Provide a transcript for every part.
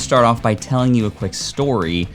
start off by telling you a quick story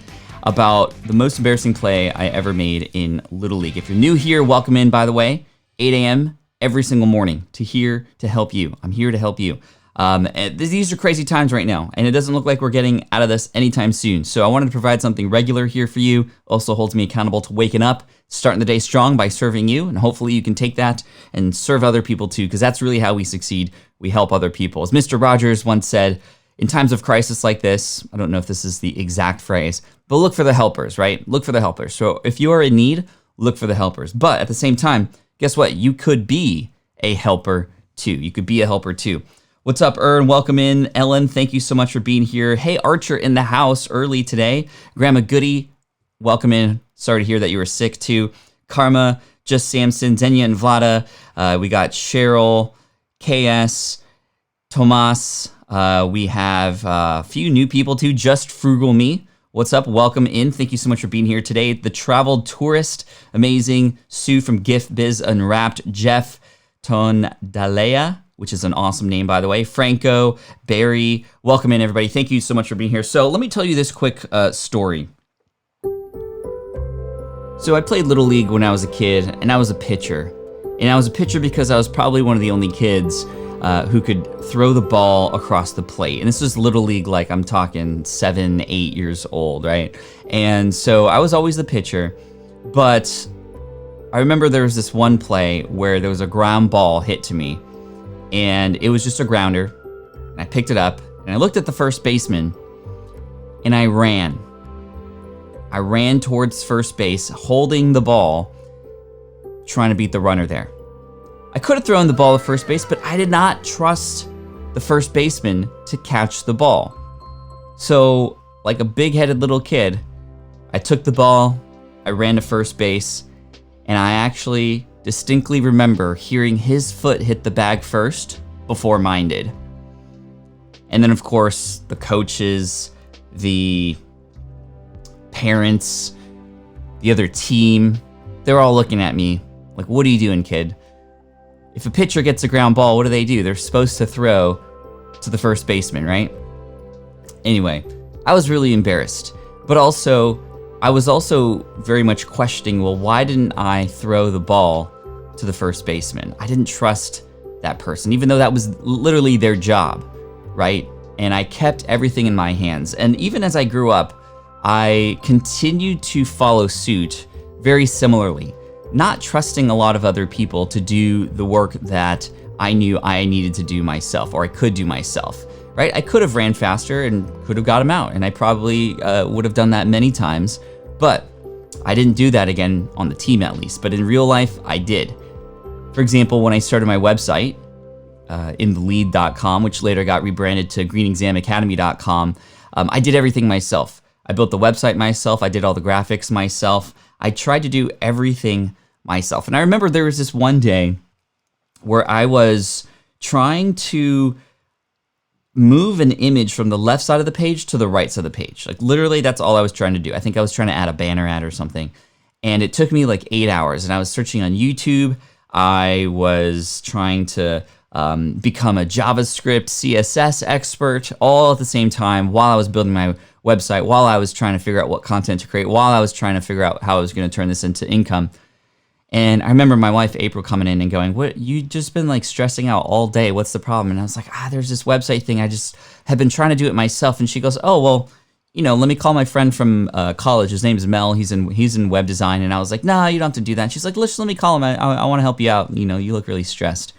about the most embarrassing play I ever made in Little League. If you're new here, welcome in, by the way. 8 a.m. every single morning to help you. I'm here to help you. And these are crazy times right now, and it doesn't look like we're getting out of this anytime soon. So I wanted to provide something regular here for you. Also holds me accountable to waking up, starting the day strong by serving you, and hopefully you can take that and serve other people too, because that's really how we succeed. We help other people. As Mr. Rogers once said, in times of crisis like this, I don't know if this is the exact phrase, but look for the helpers, right? Look for the helpers. So if you are in need, look for the helpers. But at the same time, guess what? You could be a helper too. You could be a helper too. What's up, Ern? Welcome in. Ellen, thank you so much for being here. Hey, Archer in the house early today. Grandma Goody, welcome in. Sorry to hear that you were sick too. Karma, Just Samson, Zenya and Vlada. We got Cheryl, KS, Tomas. We have a few new people too. Just Frugal Me. What's up? Welcome in. Thank you so much for being here today. The Traveled Tourist, amazing. Sue from Gift Biz Unwrapped. Jeff Tondalea, which is an awesome name, by the way. Franco, Barry, welcome in, everybody. Thank you so much for being here. So let me tell you this quick story. So I played Little League when I was a kid, and I was a pitcher. And I was a pitcher because I was probably one of the only kids who could throw the ball across the plate. And this was Little League, like I'm talking 7, 8 years old, right? And so I was always the pitcher, but I remember there was this one play where there was a ground ball hit to me, and it was just a grounder. And I picked it up, and I looked at the first baseman, and I ran. I ran towards first base, holding the ball, trying to beat the runner there. I could have thrown the ball to first base, but I did not trust the first baseman to catch the ball. So, like a big-headed little kid, I took the ball, I ran to first base, and I actually distinctly remember hearing his foot hit the bag first before mine did. And then, of course, the coaches, the parents, the other team, they're all looking at me like, what are you doing, kid? If a pitcher gets a ground ball, what do? They're supposed to throw to the first baseman, right? Anyway, I was really embarrassed, but I was also very much questioning, well, why didn't I throw the ball to the first baseman? I didn't trust that person, even though that was literally their job, right? And I kept everything in my hands. And even as I grew up, I continued to follow suit very similarly, not trusting a lot of other people to do the work that I knew I needed to do myself, or I could do myself, right? I could have ran faster and could have got him out, and I probably would have done that many times, but I didn't do that again on the team at least. But in real life, I did. For example, when I started my website, inthelead.com, which later got rebranded to greenexamacademy.com, I did everything myself. I built the website myself. I did all the graphics myself. I tried to do everything myself. And I remember there was this one day where I was trying to move an image from the left side of the page to the right side of the page. Like literally, that's all I was trying to do. I think I was trying to add a banner ad or something. And it took me like 8 hours. And I was searching on YouTube. I was trying to become a JavaScript, CSS expert all at the same time while I was building my website, while I was trying to figure out what content to create, while I was trying to figure out how I was going to turn this into income. And I remember my wife, April, coming in and going, "What, you just been like stressing out all day. What's the problem?" And I was like, there's this website thing. I just have been trying to do it myself. And she goes, "Oh, well, let me call my friend from college. His name is Mel. He's in web design." And I was like, "No, you don't have to do that." And she's like, let me call him. I want to help you out. You look really stressed.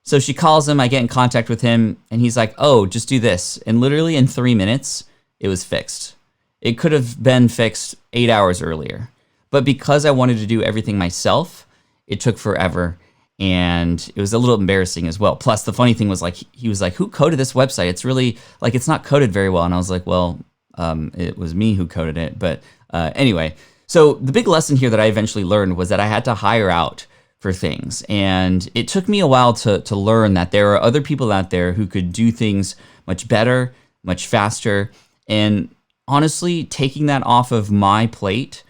So she calls him. I get in contact with him, and he's like, "Oh, just do this." And literally in 3 minutes, it was fixed. It could have been fixed 8 hours earlier. But because I wanted to do everything myself, it took forever. And it was a little embarrassing as well. Plus, the funny thing was, like, he was like, "Who coded this website? It's really, like, it's not coded very well." And I was like, well, it was me who coded it. But anyway, so the big lesson here that I eventually learned was that I had to hire out for things. And it took me a while to learn that there are other people out there who could do things much better, much faster. And honestly, taking that off of my plate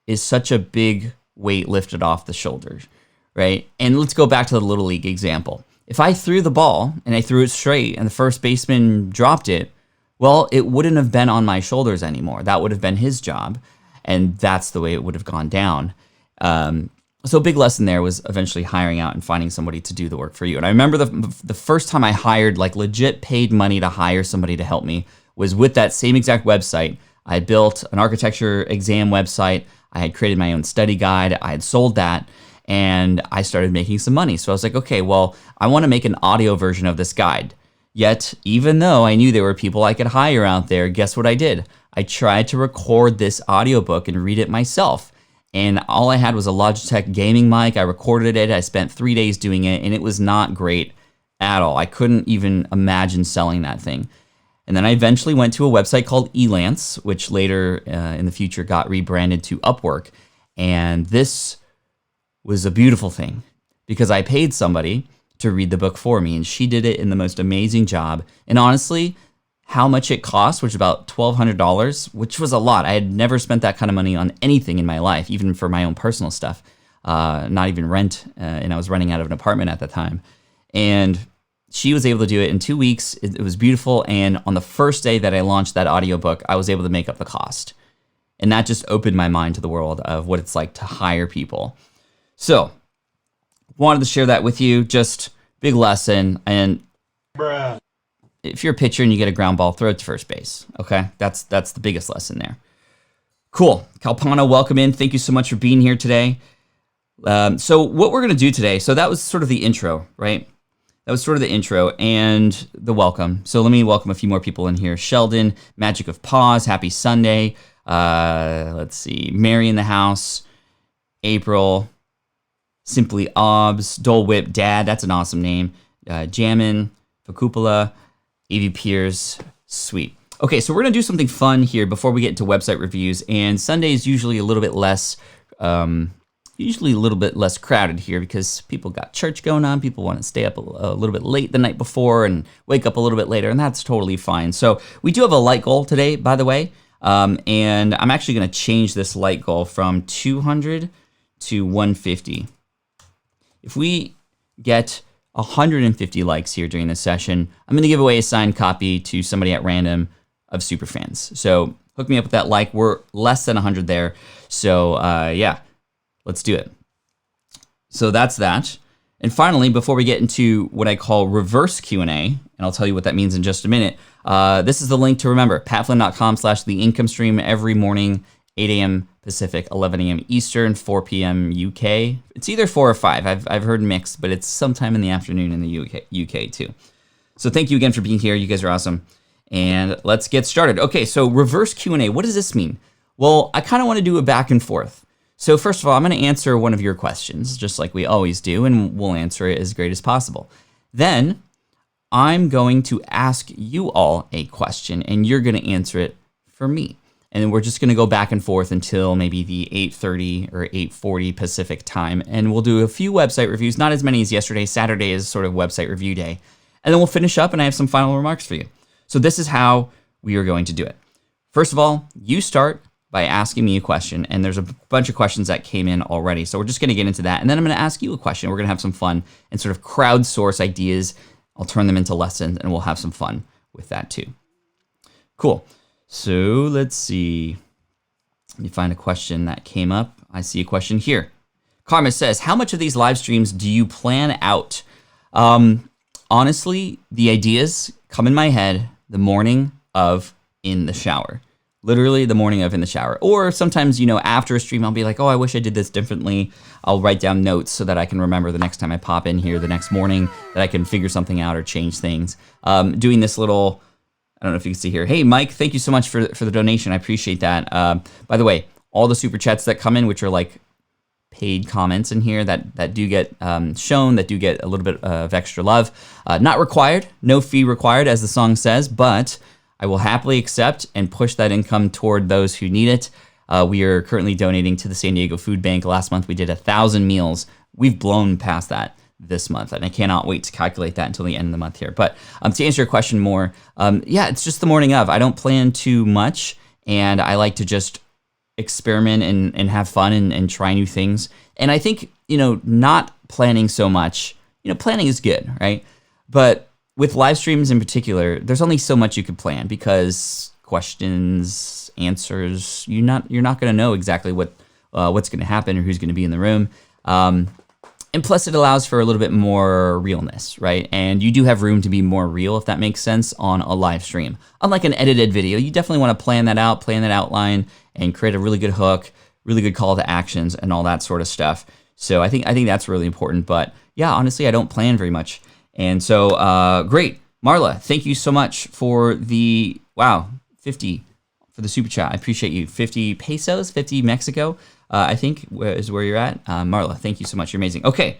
is such a big weight lifted off the shoulders, right? And let's go back to the Little League example. If I threw the ball and I threw it straight and the first baseman dropped it, Well, it wouldn't have been on my shoulders anymore. That would have been his job, and that's the way it would have gone down. So a big lesson there was eventually hiring out and finding somebody to do the work for you. And I remember the first time I hired, like legit paid money to hire somebody to help me, was with that same exact website. I had built an architecture exam website. I had created my own study guide. I had sold that, and I started making some money. So I was like, okay, well, I want to make an audio version of this guide. Yet, even though I knew there were people I could hire out there, guess what I did? I tried to record this audiobook and read it myself. And all I had was a Logitech gaming mic. I recorded it. I spent 3 days doing it, and it was not great at all. I couldn't even imagine selling that thing. And then I eventually went to a website called Elance, which later in the future got rebranded to Upwork. And this was a beautiful thing because I paid somebody to read the book for me, and she did it in the most amazing job. And honestly, how much it cost, which was about $1,200, which was a lot. I had never spent that kind of money on anything in my life, even for my own personal stuff, not even rent, and I was renting out of an apartment at the time. And she was able to do it in 2 weeks. It was beautiful, and on the first day that I launched that audiobook, I was able to make up the cost. And that just opened my mind to the world of what it's like to hire people. So, wanted to share that with you, just big lesson. And if you're a pitcher and you get a ground ball, throw it to first base. Okay, that's the biggest lesson there. Cool. Kalpana, welcome in. Thank you so much for being here today. So what we're going to do today, so that was sort of the intro, right? That was sort of the intro and the welcome. So let me welcome a few more people in here. Sheldon, Magic of Pause, happy Sunday. Let's see, Mary in the house, April, Simply Obs, Dole Whip, Dad, that's an awesome name. Jammin, Facupola, AV Piers, sweet. Okay, so we're gonna do something fun here before we get into website reviews. And Sunday is usually a little bit less, crowded here because people got church going on. People want to stay up a little bit late the night before and wake up a little bit later, and that's totally fine. So we do have a light goal today, by the way, and I'm actually gonna change this light goal from 200 to 150. If we get 150 likes here during this session, I'm going to give away a signed copy to somebody at random of Superfans. So hook me up with that like. We're less than 100 there. So yeah, let's do it. So that's that. And finally, before we get into what I call reverse Q&A, and I'll tell you what that means in just a minute, this is the link to remember, patflynn.com/theincomestream every morning, 8 a.m. Pacific, 11 a.m. Eastern, 4 p.m. UK. It's either 4 or 5. I've heard mixed, but it's sometime in the afternoon in the UK too. So thank you again for being here. You guys are awesome. And let's get started. Okay, so reverse Q&A. What does this mean? Well, I kind of want to do a back and forth. So first of all, I'm going to answer one of your questions, just like we always do, and we'll answer it as great as possible. Then I'm going to ask you all a question, and you're going to answer it for me. And then we're just going to go back and forth until maybe the 8:30 or 8:40 Pacific time. And we'll do a few website reviews, not as many as yesterday. Saturday is sort of website review day. And then we'll finish up and I have some final remarks for you. So this is how we are going to do it. First of all, you start by asking me a question. And there's a bunch of questions that came in already. So we're just going to get into that. And then I'm going to ask you a question. We're going to have some fun and sort of crowdsource ideas. I'll turn them into lessons and we'll have some fun with that too. Cool. So let's see. Let me find a question that came up. I see a question here. Karma says, how much of these live streams do you plan out? Honestly, the ideas come in my head the morning of in the shower. Literally the morning of in the shower. Or sometimes, after a stream, I'll be like, oh, I wish I did this differently. I'll write down notes so that I can remember the next time I pop in here the next morning that I can figure something out or change things. Doing this little... I don't know if you can see here. Hey, Mike, thank you so much for the donation. I appreciate that. By the way, all the super chats that come in, which are like paid comments in here that do get shown, that do get a little bit of extra love. Not required, no fee required, as the song says, but I will happily accept and push that income toward those who need it. We are currently donating to the San Diego Food Bank. Last month we did 1,000 meals. We've blown past that this month, and I cannot wait to calculate that until the end of the month here. But to answer your question more, yeah, it's just the morning of. I don't plan too much, and I like to just experiment and have fun and try new things. And I think, not planning so much, planning is good, right? But with live streams in particular, there's only so much you could plan because questions, answers, you're not going to know exactly what's going to happen or who's going to be in the room. And plus it allows for a little bit more realness, right? And you do have room to be more real, if that makes sense, on a live stream. Unlike an edited video, you definitely want to plan that out, plan that outline, and create a really good hook, really good call to actions, and all that sort of stuff. So I think that's really important. But yeah, honestly, I don't plan very much. And so, great. Marla, thank you so much for the, 50 for the super chat. I appreciate you. 50 pesos, 50 Mexico. I think is where you're at. Marla, thank you so much. You're amazing. Okay,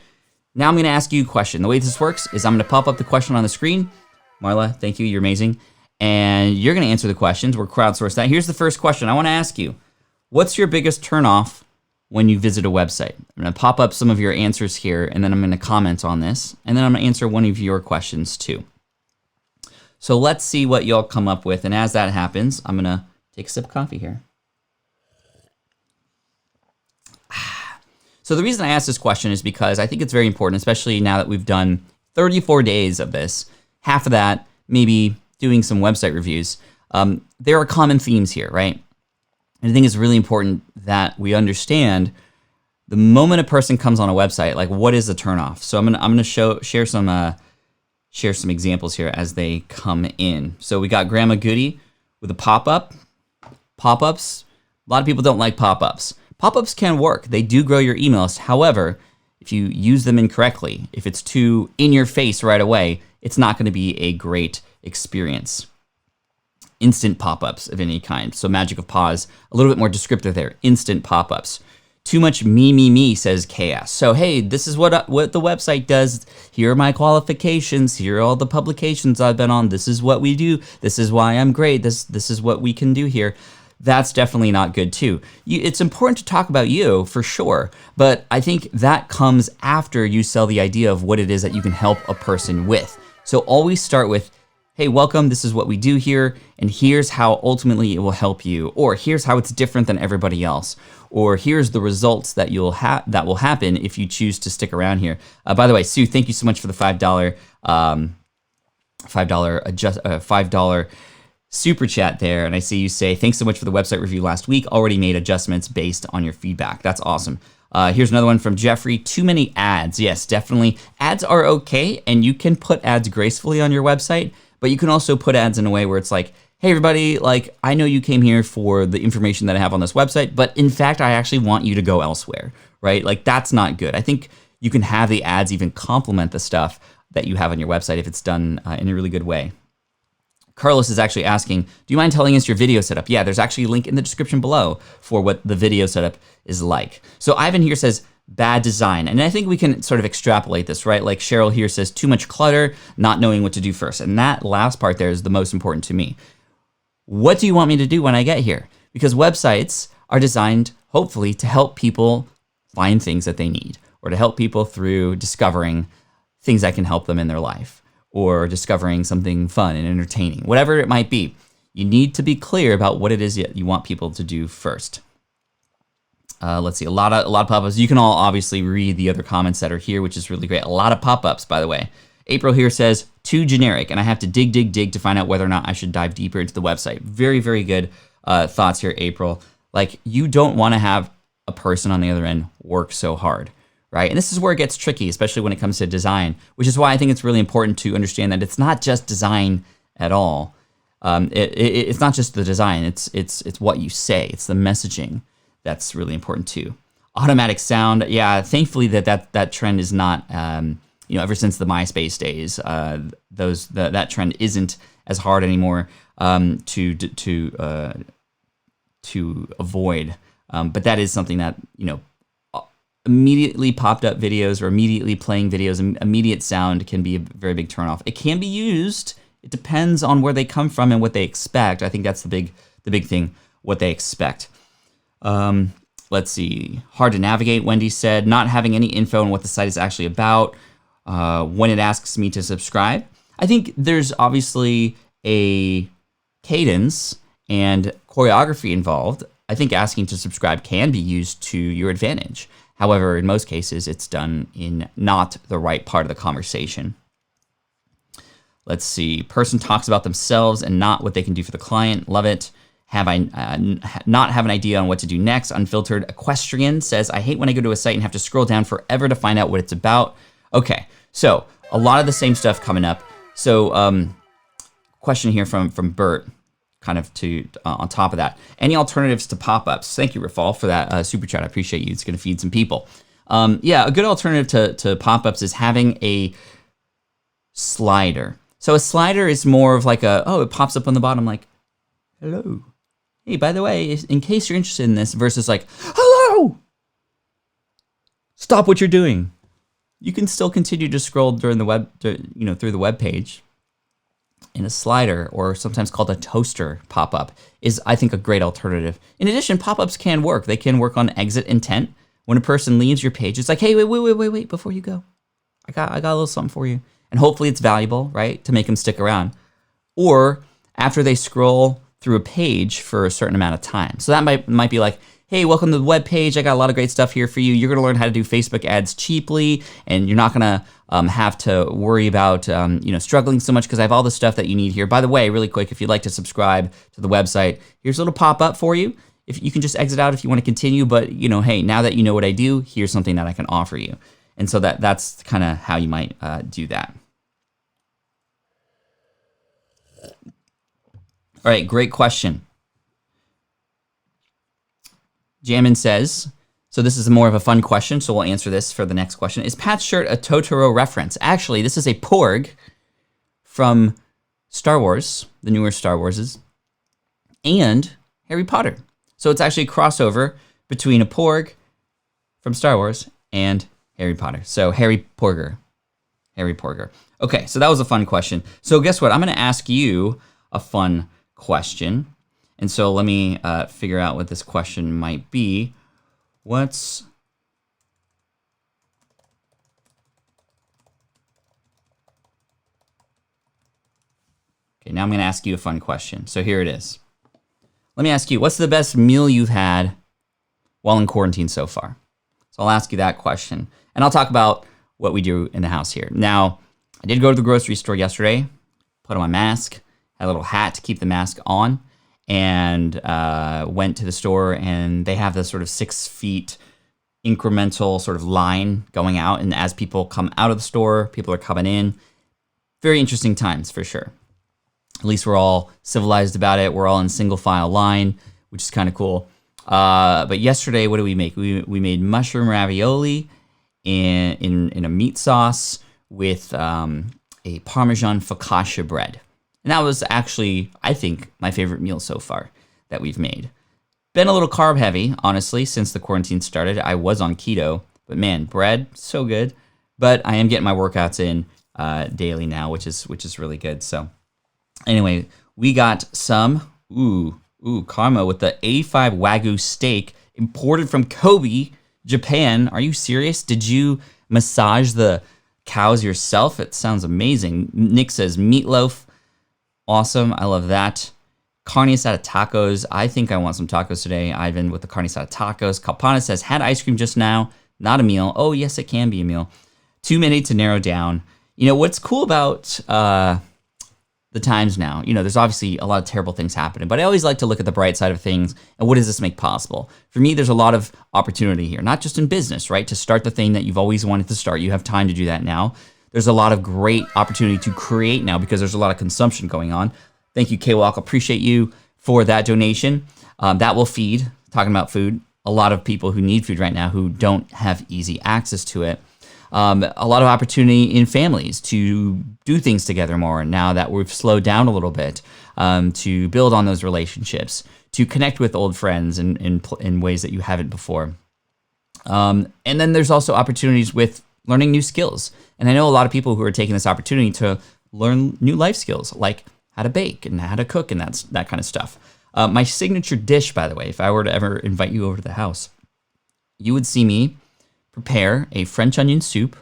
now I'm going to ask you a question. The way this works is I'm going to pop up the question on the screen. Marla, thank you. You're amazing. And you're going to answer the questions. We're crowdsourced that. Here's the first question. I want to ask you, what's your biggest turnoff when you visit a website? I'm going to pop up some of your answers here, and then I'm going to comment on this, and then I'm going to answer one of your questions too. So let's see what y'all come up with. And as that happens, I'm going to take a sip of coffee here. So the reason I asked this question is because I think it's very important, especially now that we've done 34 days of this, half of that maybe doing some website reviews. There are common themes here, right? And I think it's really important that we understand the moment a person comes on a website, like what is the turnoff? So I'm gonna share some examples here as they come in. So we got Grandma Goody with a pop-up. Pop-ups, a lot of people don't like pop-ups. Pop-ups can work. They do grow your email list. However, if you use them incorrectly, if it's too in your face right away, it's not going to be a great experience. Instant pop-ups of any kind. So Magic of Pause, a little bit more descriptive there. Instant pop-ups. Too much me, says Chaos. So hey, this is what the website does. Here are my qualifications. Here are all the publications I've been on. This is what we do. This is why I'm great. This is what we can do here. That's definitely not good too. It's important to talk about you for sure, but I think that comes after you sell the idea of what it is that you can help a person with. So always start with, hey, welcome, this is what we do here, and here's how ultimately it will help you, or here's how it's different than everybody else, or here's the results that that will happen if you choose to stick around here. By the way, Sue, thank you so much for the $5 super chat there, and I see you say, thanks so much for the website review last week. Already made adjustments based on your feedback. That's awesome. Here's another one from Jeffrey. Too many ads. Yes, definitely. Ads are okay, and you can put ads gracefully on your website, but you can also put ads in a way where it's like, hey everybody, like I know you came here for the information that I have on this website, but in fact, I actually want you to go elsewhere, right? Like that's not good. I think you can have the ads even complement the stuff that you have on your website if it's done in a really good way. Carlos is actually asking, do you mind telling us your video setup? Yeah, there's actually a link in the description below for what the video setup is like. So Ivan here says, bad design. And I think we can sort of extrapolate this, right? Like Cheryl here says, too much clutter, not knowing what to do first. And that last part there is the most important to me. What do you want me to do when I get here? Because websites are designed, hopefully, to help people find things that they need, or to help people through discovering things that can help them in their life, or discovering something fun and entertaining, whatever it might be. You need to be clear about what it is you want people to do first. Let's see, a lot of pop-ups. You can all obviously read the other comments that are here, which is really great. A lot of pop-ups, by the way. April here says, too generic, and I have to dig to find out whether or not I should dive deeper into the website. Very, very good thoughts here, April. Like, you don't want to have a person on the other end work so hard, right? And this is where it gets tricky, especially when it comes to design, which is why I think it's really important to understand that it's not just design at all. It's not just the design, it's what you say, it's the messaging that's really important too. Automatic sound, yeah, thankfully that trend is not, ever since the MySpace days, that trend isn't as hard anymore to avoid. But that is something that, immediately popped up videos or immediately playing videos, immediate sound can be a very big turnoff. It can be used. It depends on where they come from and what they expect. I think that's the big thing, what they expect. Let's see. Hard to navigate, Wendy said. Not having any info on what the site is actually about when it asks me to subscribe. I think there's obviously a cadence and choreography involved. I think asking to subscribe can be used to your advantage. However, in most cases, it's done in not the right part of the conversation. Let's see. Person talks about themselves and not what they can do for the client. Love it. Have I not have an idea on what to do next? Unfiltered Equestrian says, I hate when I go to a site and have to scroll down forever to find out what it's about. Okay, so a lot of the same stuff coming up. So question here from Bert, kind of to on top of that. Any alternatives to pop-ups? Thank you, Rafal, for that super chat. I appreciate you. It's going to feed some people. Yeah, a good alternative to pop-ups is having a slider. So a slider is more of like it pops up on the bottom like, hello. Hey, by the way, in case you're interested in this, versus like, hello! Stop what you're doing. You can still continue to scroll during the web, through the web page. In a slider, or sometimes called a toaster pop-up, is, I think, a great alternative. In addition, pop-ups can work. They can work on exit intent. When a person leaves your page, it's like, hey, wait, before you go. I got a little something for you. And hopefully it's valuable, right, to make them stick around. Or after they scroll through a page for a certain amount of time. So that might be like, hey, welcome to the web page. I got a lot of great stuff here for you. You're going to learn how to do Facebook ads cheaply, and you're not going to have to worry about struggling so much because I have all the stuff that you need here. By the way, really quick, if you'd like to subscribe to the website, here's a little pop-up for you. If you can just exit out if you want to continue, but hey, now that you know what I do, here's something that I can offer you. And so that's kind of how you might do that. All right, great question. Jamin says, so this is more of a fun question, so we'll answer this for the next question. Is Pat's shirt a Totoro reference? Actually, this is a Porg from Star Wars, the newer Star Warses, and Harry Potter. So it's actually a crossover between a Porg from Star Wars and Harry Potter. So Harry Porger. Okay, so that was a fun question. So guess what? I'm going to ask you a fun question. And so let me figure out what this question might be. Okay, now I'm going to ask you a fun question. So here it is. Let me ask you, what's the best meal you've had while in quarantine so far? So I'll ask you that question. And I'll talk about what we do in the house here. Now, I did go to the grocery store yesterday, put on my mask, had a little hat to keep the mask on, and went to the store, and they have this sort of 6 feet incremental sort of line going out. And as people come out of the store, people are coming in. Very interesting times for sure. At least we're all civilized about it. We're all in single file line, which is kind of cool. But yesterday, what did we make? We made mushroom ravioli in a meat sauce with a Parmesan focaccia bread. And that was actually, I think, my favorite meal so far that we've made. Been a little carb heavy, honestly, since the quarantine started. I was on keto, but man, bread, so good. But I am getting my workouts in daily now, which is really good. So anyway, we got some, karma with the A5 Wagyu steak imported from Kobe, Japan. Are you serious? Did you massage the cows yourself? It sounds amazing. Nick says meatloaf. Awesome. I love that. Carne asada tacos. I think I want some tacos today. Ivan with the carne asada tacos. Kalpana says, had ice cream just now. Not a meal. Oh, yes, it can be a meal. 2 minutes to narrow down. What's cool about the times now, there's obviously a lot of terrible things happening, but I always like to look at the bright side of things and what does this make possible? For me, there's a lot of opportunity here, not just in business, right? To start the thing that you've always wanted to start. You have time to do that now. There's a lot of great opportunity to create now because there's a lot of consumption going on. Thank you, K-Walk. Appreciate you for that donation. That will feed, talking about food, a lot of people who need food right now who don't have easy access to it. A lot of opportunity in families to do things together more now that we've slowed down a little bit, to build on those relationships, to connect with old friends in ways that you haven't before. And then there's also opportunities with learning new skills. And I know a lot of people who are taking this opportunity to learn new life skills, like how to bake and how to cook and that kind of stuff. My signature dish, by the way, if I were to ever invite you over to the house, you would see me prepare a French onion soup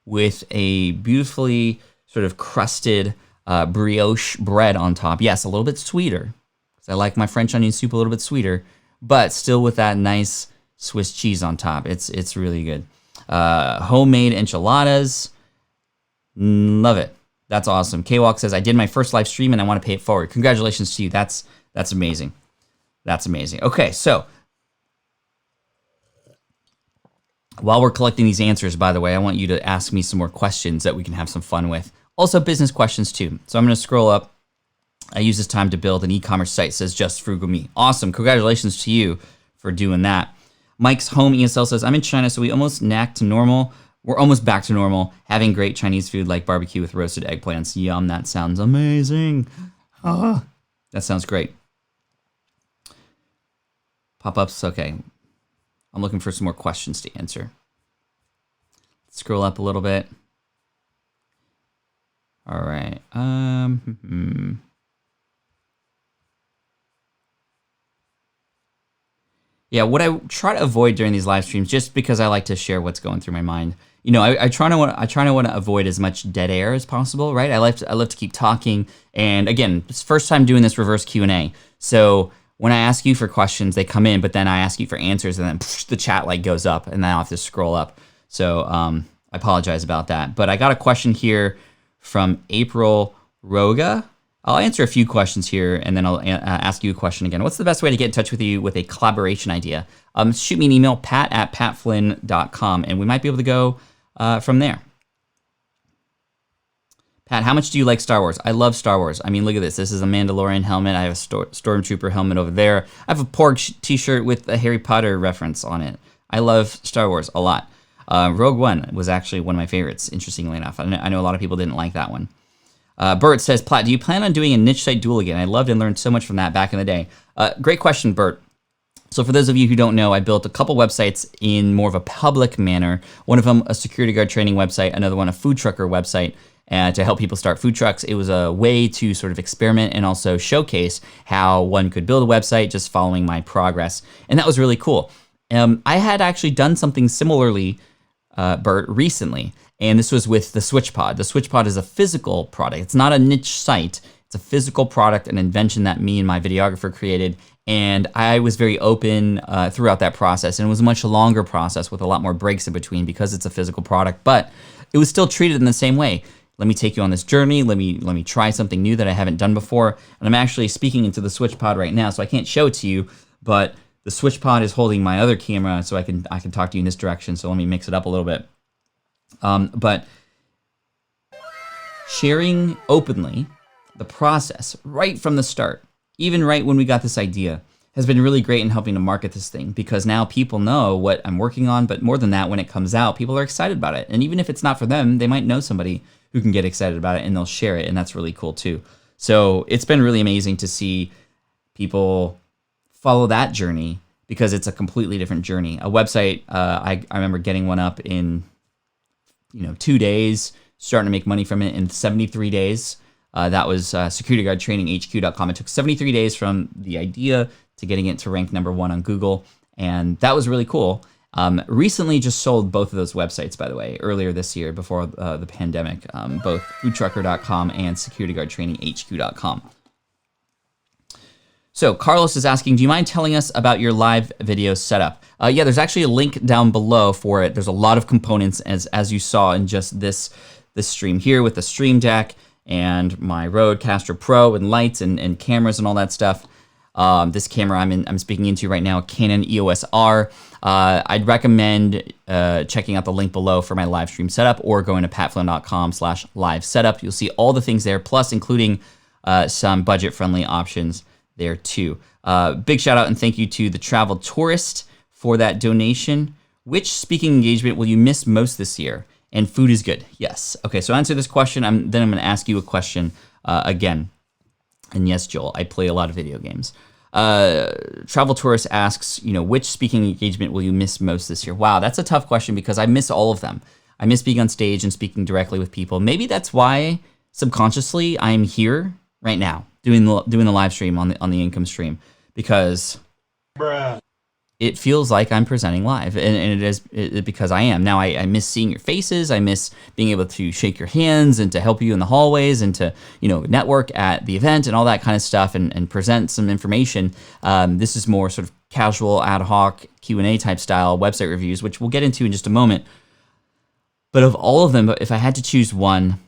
with a beautifully sort of crusted brioche bread on top. Yes, a little bit sweeter, because I like my French onion soup a little bit sweeter, but still with that nice Swiss cheese on top. It's really good. Homemade enchiladas. Love it. That's awesome. K-Walk says, I did my first live stream and I want to pay it forward. Congratulations to you. That's amazing. That's amazing. Okay, so while we're collecting these answers, by the way, I want you to ask me some more questions that we can have some fun with. Also, business questions too. So I'm going to scroll up. I use this time to build an e-commerce site, says Just Frugal Me. Awesome. Congratulations to you for doing that. Mike's Home ESL says, I'm in China, so we almost back to normal. We're almost back to normal, having great Chinese food like barbecue with roasted eggplants. Yum, that sounds amazing. That sounds great. Pop-ups, okay. I'm looking for some more questions to answer. Scroll up a little bit. All right. Yeah, what I try to avoid during these live streams, just because I like to share what's going through my mind. You know, I try to want to avoid as much dead air as possible, right? I love to keep talking. And again, it's first time doing this reverse Q&A. So when I ask you for questions, they come in, but then I ask you for answers, and then the chat like goes up, and then I'll have to scroll up. So I apologize about that. But I got a question here from April Roga. I'll answer a few questions here, and then I'll ask you a question again. What's the best way to get in touch with you with a collaboration idea? Shoot me an email, pat@patflynn.com, and we might be able to go from there. Pat, how much do you like Star Wars? I love Star Wars. I mean, look at this. This is a Mandalorian helmet. I have a Stormtrooper helmet over there. I have a Porg t-shirt with a Harry Potter reference on it. I love Star Wars a lot. Rogue One was actually one of my favorites, interestingly enough. I know a lot of people didn't like that one. Bert says, Platt, do you plan on doing a niche site duel again? I loved and learned so much from that back in the day. Great question, Bert. So for those of you who don't know, I built a couple websites in more of a public manner. One of them, a security guard training website, another one, a food trucker website, to help people start food trucks. It was a way to sort of experiment and also showcase how one could build a website just following my progress. And that was really cool. I had actually done something similarly, Bert, recently. And this was with the SwitchPod. The SwitchPod is a physical product. It's not a niche site. It's a physical product, an invention that me and my videographer created. And I was very open throughout that process. And it was a much longer process with a lot more breaks in between because it's a physical product. But it was still treated in the same way. Let me take you on this journey. Let me try something new that I haven't done before. And I'm actually speaking into the SwitchPod right now, so I can't show it to you. But the SwitchPod is holding my other camera, so I can talk to you in this direction. So let me mix it up a little bit. But sharing openly the process right from the start, even right when we got this idea, has been really great in helping to market this thing, because now people know what I'm working on. But more than that, when it comes out, people are excited about it. And even if it's not for them, they might know somebody who can get excited about it and they'll share it. And that's really cool too. So it's been really amazing to see people follow that journey, because it's a completely different journey. A website, I remember getting one up in 2 days, starting to make money from it in 73 days. That was securityguardtraininghq.com. It took 73 days from the idea to getting it to rank #1 on Google. And that was really cool. Recently just sold both of those websites, by the way, earlier this year before the pandemic, both foodtrucker.com and securityguardtraininghq.com. So Carlos is asking, do you mind telling us about your live video setup? Yeah, there's actually a link down below for it. There's a lot of components, as you saw in just this stream here, with the Stream Deck and my Rodecaster Pro and lights and cameras and all that stuff. This camera I'm speaking into right now, Canon EOS R. I'd recommend checking out the link below for my live stream setup, or going to patflynn.com/live setup. You'll see all the things there, plus including some budget-friendly options there too. Big shout out and thank you to the Travel Tourist for that donation. Which speaking engagement will you miss most this year? And food is good. Yes. Okay, so answer this question. Then I'm going to ask you a question again. And yes, Joel, I play a lot of video games. Travel Tourist asks, which speaking engagement will you miss most this year? Wow, that's a tough question, because I miss all of them. I miss being on stage and speaking directly with people. Maybe that's why subconsciously I'm here right now doing the live stream on the income stream, because it feels like I'm presenting live, and it is because I am. Now I miss seeing your faces. I miss being able to shake your hands and to help you in the hallways and to network at the event and all that kind of stuff and present some information. This is more sort of casual, ad hoc Q&A type style website reviews, which we'll get into in just a moment. But of all of them, if I had to choose one,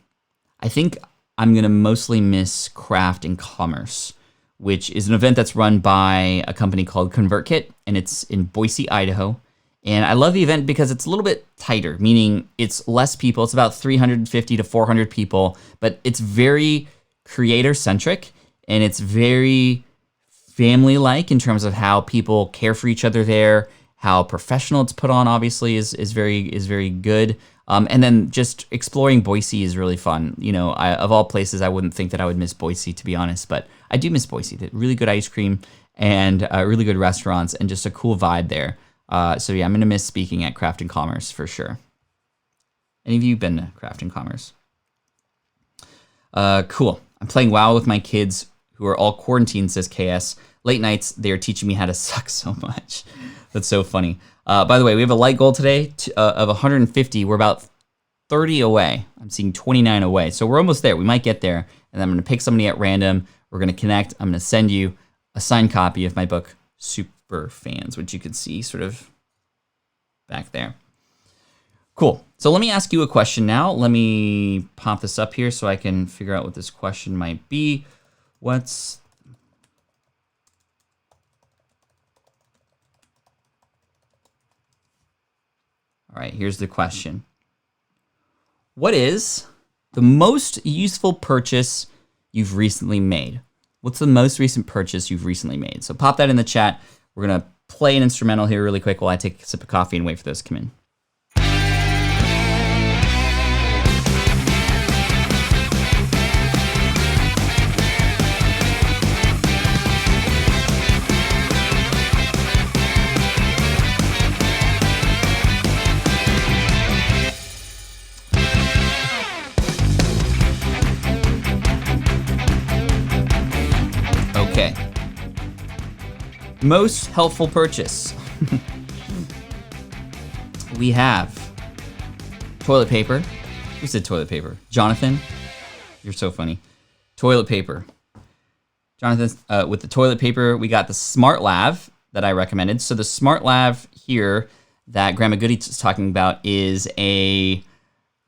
I think I'm going to mostly miss Craft and Commerce, which is an event that's run by a company called ConvertKit, and it's in Boise, Idaho. And I love the event because it's a little bit tighter, meaning it's less people. It's about 350 to 400 people, but it's very creator-centric, and it's very family-like in terms of how people care for each other there, how professional it's put on, obviously, is very good. And then just exploring Boise is really fun. You know, of all places, I wouldn't think that I would miss Boise, to be honest, but I do miss Boise. The really good ice cream and really good restaurants and just a cool vibe there. So yeah, I'm going to miss speaking at Craft and Commerce for sure. Any of you been to Craft and Commerce? Cool. I'm playing WoW with my kids who are all quarantined, says KS. Late nights, they are teaching me how to suck so much. That's so funny. By the way, we have a light goal today of 150. We're about 30 away. I'm seeing 29 away. So we're almost there. We might get there. And I'm going to pick somebody at random. We're going to connect. I'm going to send you a signed copy of my book, Super Fans, which you could see sort of back there. Cool. So let me ask you a question now. Let me pop this up here so I can figure out what this question might be. All right, here's the question. What is the most useful purchase you've recently made? What's the most recent purchase you've recently made? So pop that in the chat. We're going to play an instrumental here really quick while I take a sip of coffee and wait for those to come in. Okay. Most helpful purchase. We have toilet paper. Who said toilet paper? Jonathan? You're so funny. Toilet paper. Jonathan, with the toilet paper, we got the Smart Lav that I recommended. So the Smart Lav here that Grandma Goody is talking about is a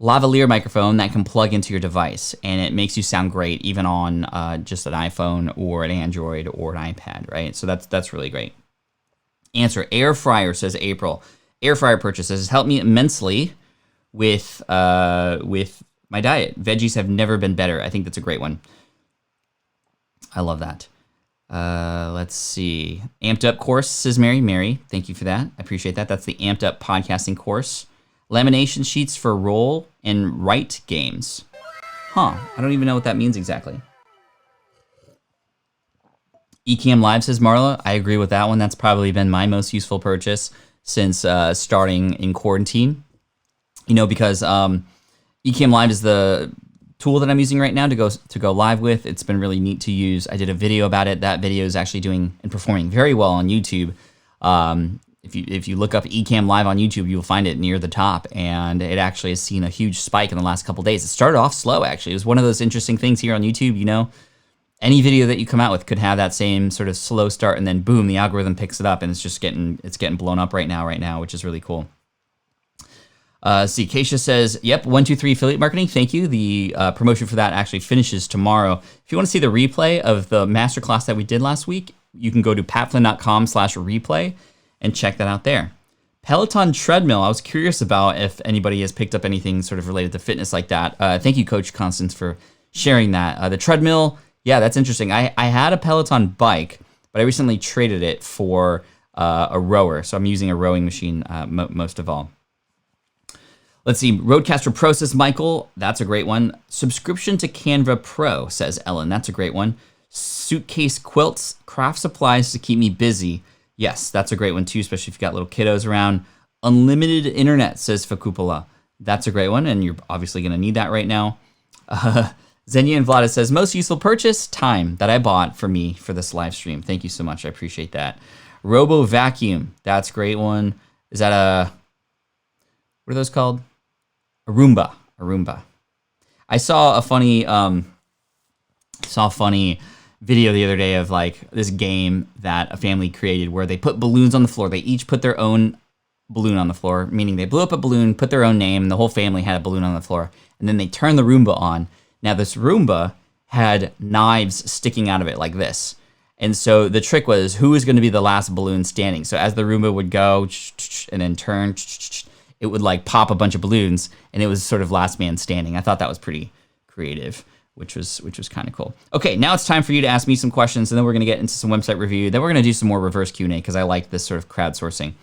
lavalier microphone that can plug into your device, and it makes you sound great even on just an iPhone or an Android or an iPad, right? So that's really great. Answer, air fryer, says April. Air fryer purchases has helped me immensely with my diet. Veggies have never been better. I think that's a great one. I love that. Let's see. Amped Up course, says Mary. Mary, thank you for that. I appreciate that. That's the Amped Up podcasting course. Lamination sheets for roll and write games. Huh, I don't even know what that means exactly. Ecamm Live, says Marla. I agree with that one. That's probably been my most useful purchase since starting in quarantine. You know, because Ecamm Live is the tool that I'm using right now to go live with. It's been really neat to use. I did a video about it. That video is actually doing and performing very well on YouTube. If you look up Ecamm Live on YouTube, you'll find it near the top, and it actually has seen a huge spike in the last couple days. It started off slow, actually. It was one of those interesting things here on YouTube, you know. Any video that you come out with could have that same sort of slow start, and then boom, the algorithm picks it up, and it's getting blown up right now, which is really cool. See, Keisha says, yep, 123 affiliate marketing. Thank you. The promotion for that actually finishes tomorrow. If you want to see the replay of the masterclass that we did last week, you can go to patflynn.com/replay and check that out there. Peloton treadmill. I was curious about if anybody has picked up anything sort of related to fitness like that. Thank you, Coach Constance, for sharing that. The treadmill, yeah, that's interesting. I had a Peloton bike, but I recently traded it for a rower. So I'm using a rowing machine most of all. Let's see. Roadcaster Pro, says Michael. That's a great one. Subscription to Canva Pro, says Ellen. That's a great one. Suitcase Quilts, craft supplies to keep me busy. Yes, that's a great one too, especially if you've got little kiddos around. Unlimited internet, says Fakupola. That's a great one, and you're obviously going to need that right now. Xenia and Vlada says, most useful purchase, time that I bought for me for this live stream. Thank you so much. I appreciate that. Robo Vacuum. That's a great one. Is that what are those called? A Roomba. I saw a funny video the other day of like this game that a family created where they put balloons on the floor. They each put their own balloon on the floor, meaning they blew up a balloon, put their own name, and the whole family had a balloon on the floor. And then they turned the Roomba on. Now this Roomba had knives sticking out of it like this. And so the trick was, who is going to be the last balloon standing? So as the Roomba would go and then turn, it would like pop a bunch of balloons, and it was sort of last man standing. I thought that was pretty creative, which was kind of cool. Okay, now it's time for you to ask me some questions, and then we're going to get into some website review. Then we're going to do some more reverse Q&A because I like this sort of crowdsourcing.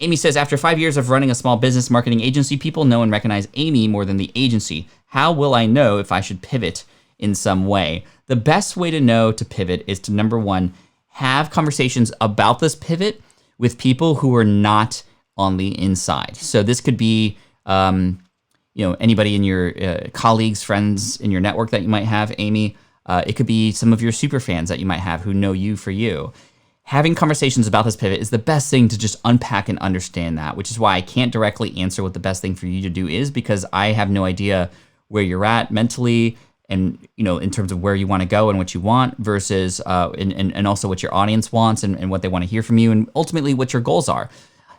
Amy says, after 5 years of running a small business marketing agency, people know and recognize Amy more than the agency. How will I know if I should pivot in some way? The best way to know to pivot is to, number one, have conversations about this pivot with people who are not on the inside. So this could be, anybody in your colleagues, friends in your network that you might have, Amy. It could be some of your super fans that you might have who know you for you. Having conversations about this pivot is the best thing to just unpack and understand that, which is why I can't directly answer what the best thing for you to do is, because I have no idea where you're at mentally and, in terms of where you want to go and what you want versus, and also what your audience wants and what they want to hear from you and ultimately what your goals are.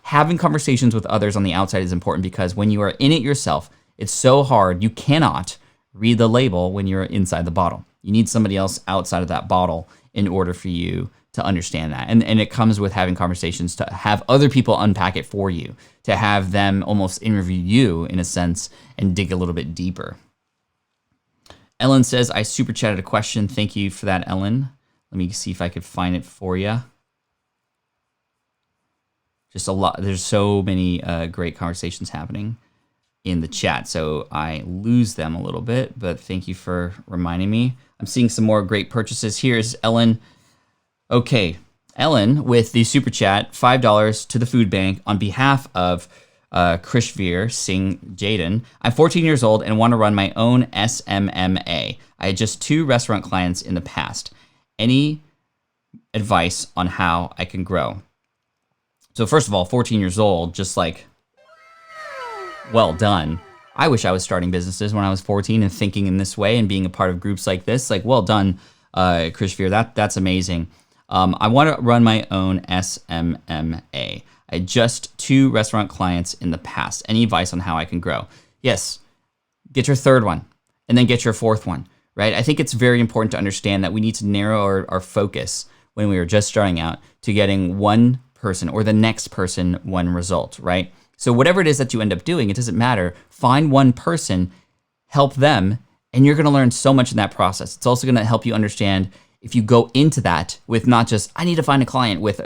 Having conversations with others on the outside is important because when you are in it yourself, it's so hard. You cannot read the label when you're inside the bottle. You need somebody else outside of that bottle in order for you to understand that. And it comes with having conversations, to have other people unpack it for you, to have them almost interview you in a sense and dig a little bit deeper. Ellen says, I super chatted a question. Thank you for that, Ellen. Let me see if I could find it for you. Just a lot. There's so many great conversations happening in the chat, so I lose them a little bit, but thank you for reminding me. I'm seeing some more great purchases. Here's Ellen. Okay, Ellen with the super chat, $5 to the food bank on behalf of Krishveer Singh Jaden. I'm 14 years old and want to run my own SMMA. I had just 2 restaurant clients in the past. Any advice on how I can grow? So first of all, 14 years old, just like, well done. I wish I was starting businesses when I was 14 and thinking in this way and being a part of groups like this. Like, well done, Krishveer. That's amazing. I want to run my own SMMA. I had just 2 restaurant clients in the past. Any advice on how I can grow? Yes, get your 3rd one and then get your 4th one, right? I think it's very important to understand that we need to narrow our focus when we are just starting out to getting one person or the next person one result, right? So whatever it is that you end up doing, it doesn't matter. Find one person, help them, and you're going to learn so much in that process. It's also going to help you understand if you go into that with not just, I need to find a client with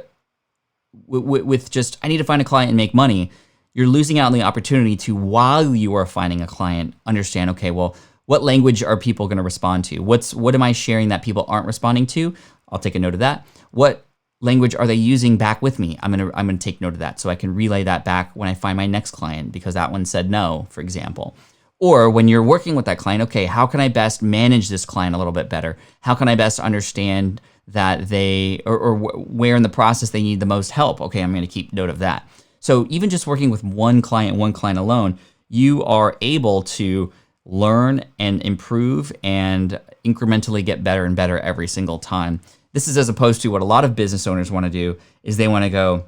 just, I need to find a client and make money. You're losing out on the opportunity to, while you are finding a client, understand, okay, well, what language are people going to respond to? What am I sharing that people aren't responding to? I'll take a note of that. What language are they using back with me? I'm gonna take note of that so I can relay that back when I find my next client because that one said no, for example. Or when you're working with that client, okay, how can I best manage this client a little bit better? How can I best understand that they, or where in the process they need the most help? Okay, I'm gonna keep note of that. So even just working with one client alone, you are able to learn and improve and incrementally get better and better every single time. This is as opposed to what a lot of business owners want to do is they want to go,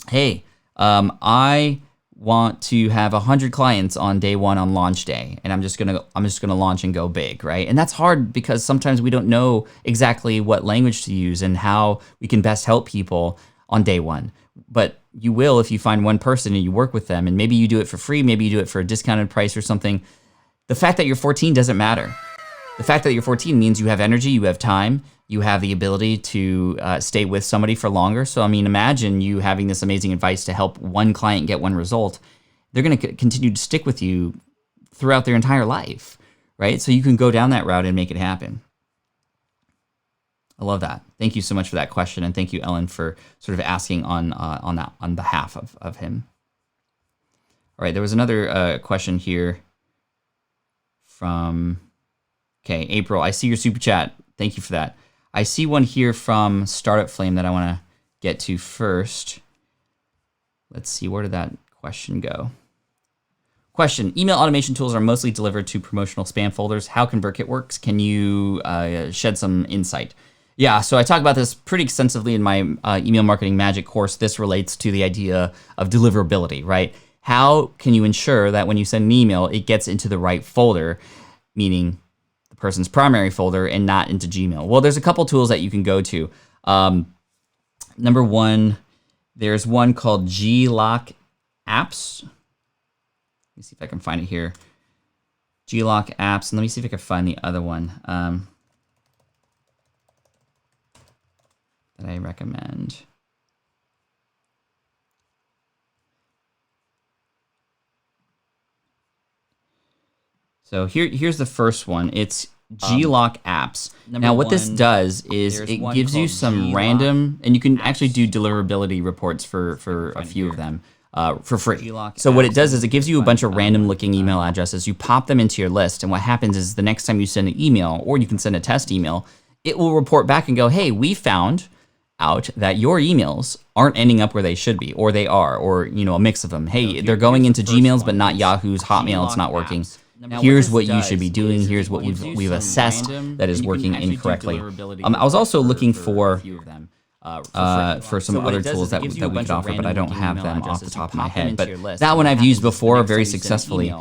hey, I want to have 100 clients on day 1 on launch day, and I'm just gonna launch and go big, right? And that's hard because sometimes we don't know exactly what language to use and how we can best help people on day 1. But you will if you find one person and you work with them, and maybe you do it for free, maybe you do it for a discounted price or something. The fact that you're 14 doesn't matter. The fact that you're 14 means you have energy, you have time, you have the ability to stay with somebody for longer. So, I mean, imagine you having this amazing advice to help one client get one result. They're going to continue to stick with you throughout their entire life, right? So you can go down that route and make it happen. I love that. Thank you so much for that question. And thank you, Ellen, for sort of asking on behalf of him. All right, there was another question here from, okay, April. I see your super chat. Thank you for that. I see one here from Startup Flame that I want to get to first. Let's see, where did that question go? Question, email automation tools are mostly delivered to promotional spam folders. How ConvertKit works? Can you shed some insight? Yeah, so I talk about this pretty extensively in my email marketing magic course. This relates to the idea of deliverability, right? How can you ensure that when you send an email, it gets into the right folder, meaning person's primary folder and not into Gmail? Well, there's a couple tools that you can go to. Number one, there's one called Glock Apps. Let me see if I can find it here. Glock Apps, and let me see if I can find the other one that I recommend. So here's the first one. It's Glock Apps. Now what this does is it gives you some random, and you can actually do deliverability reports for a few of them for free. So what it does is it gives you a bunch of random looking email addresses. You pop them into your list, and what happens is the next time you send an email, or you can send a test email, it will report back and go, hey, we found out that your emails aren't ending up where they should be, or they are, or a mix of them. Hey, they're going into Gmails but not Yahoo's, Hotmail, it's not working. Here's what you should be doing. Here's what we've assessed that is working incorrectly. I was also looking for some other tools that we could offer, but I don't have them off the top of my head. But that one I've used before very successfully.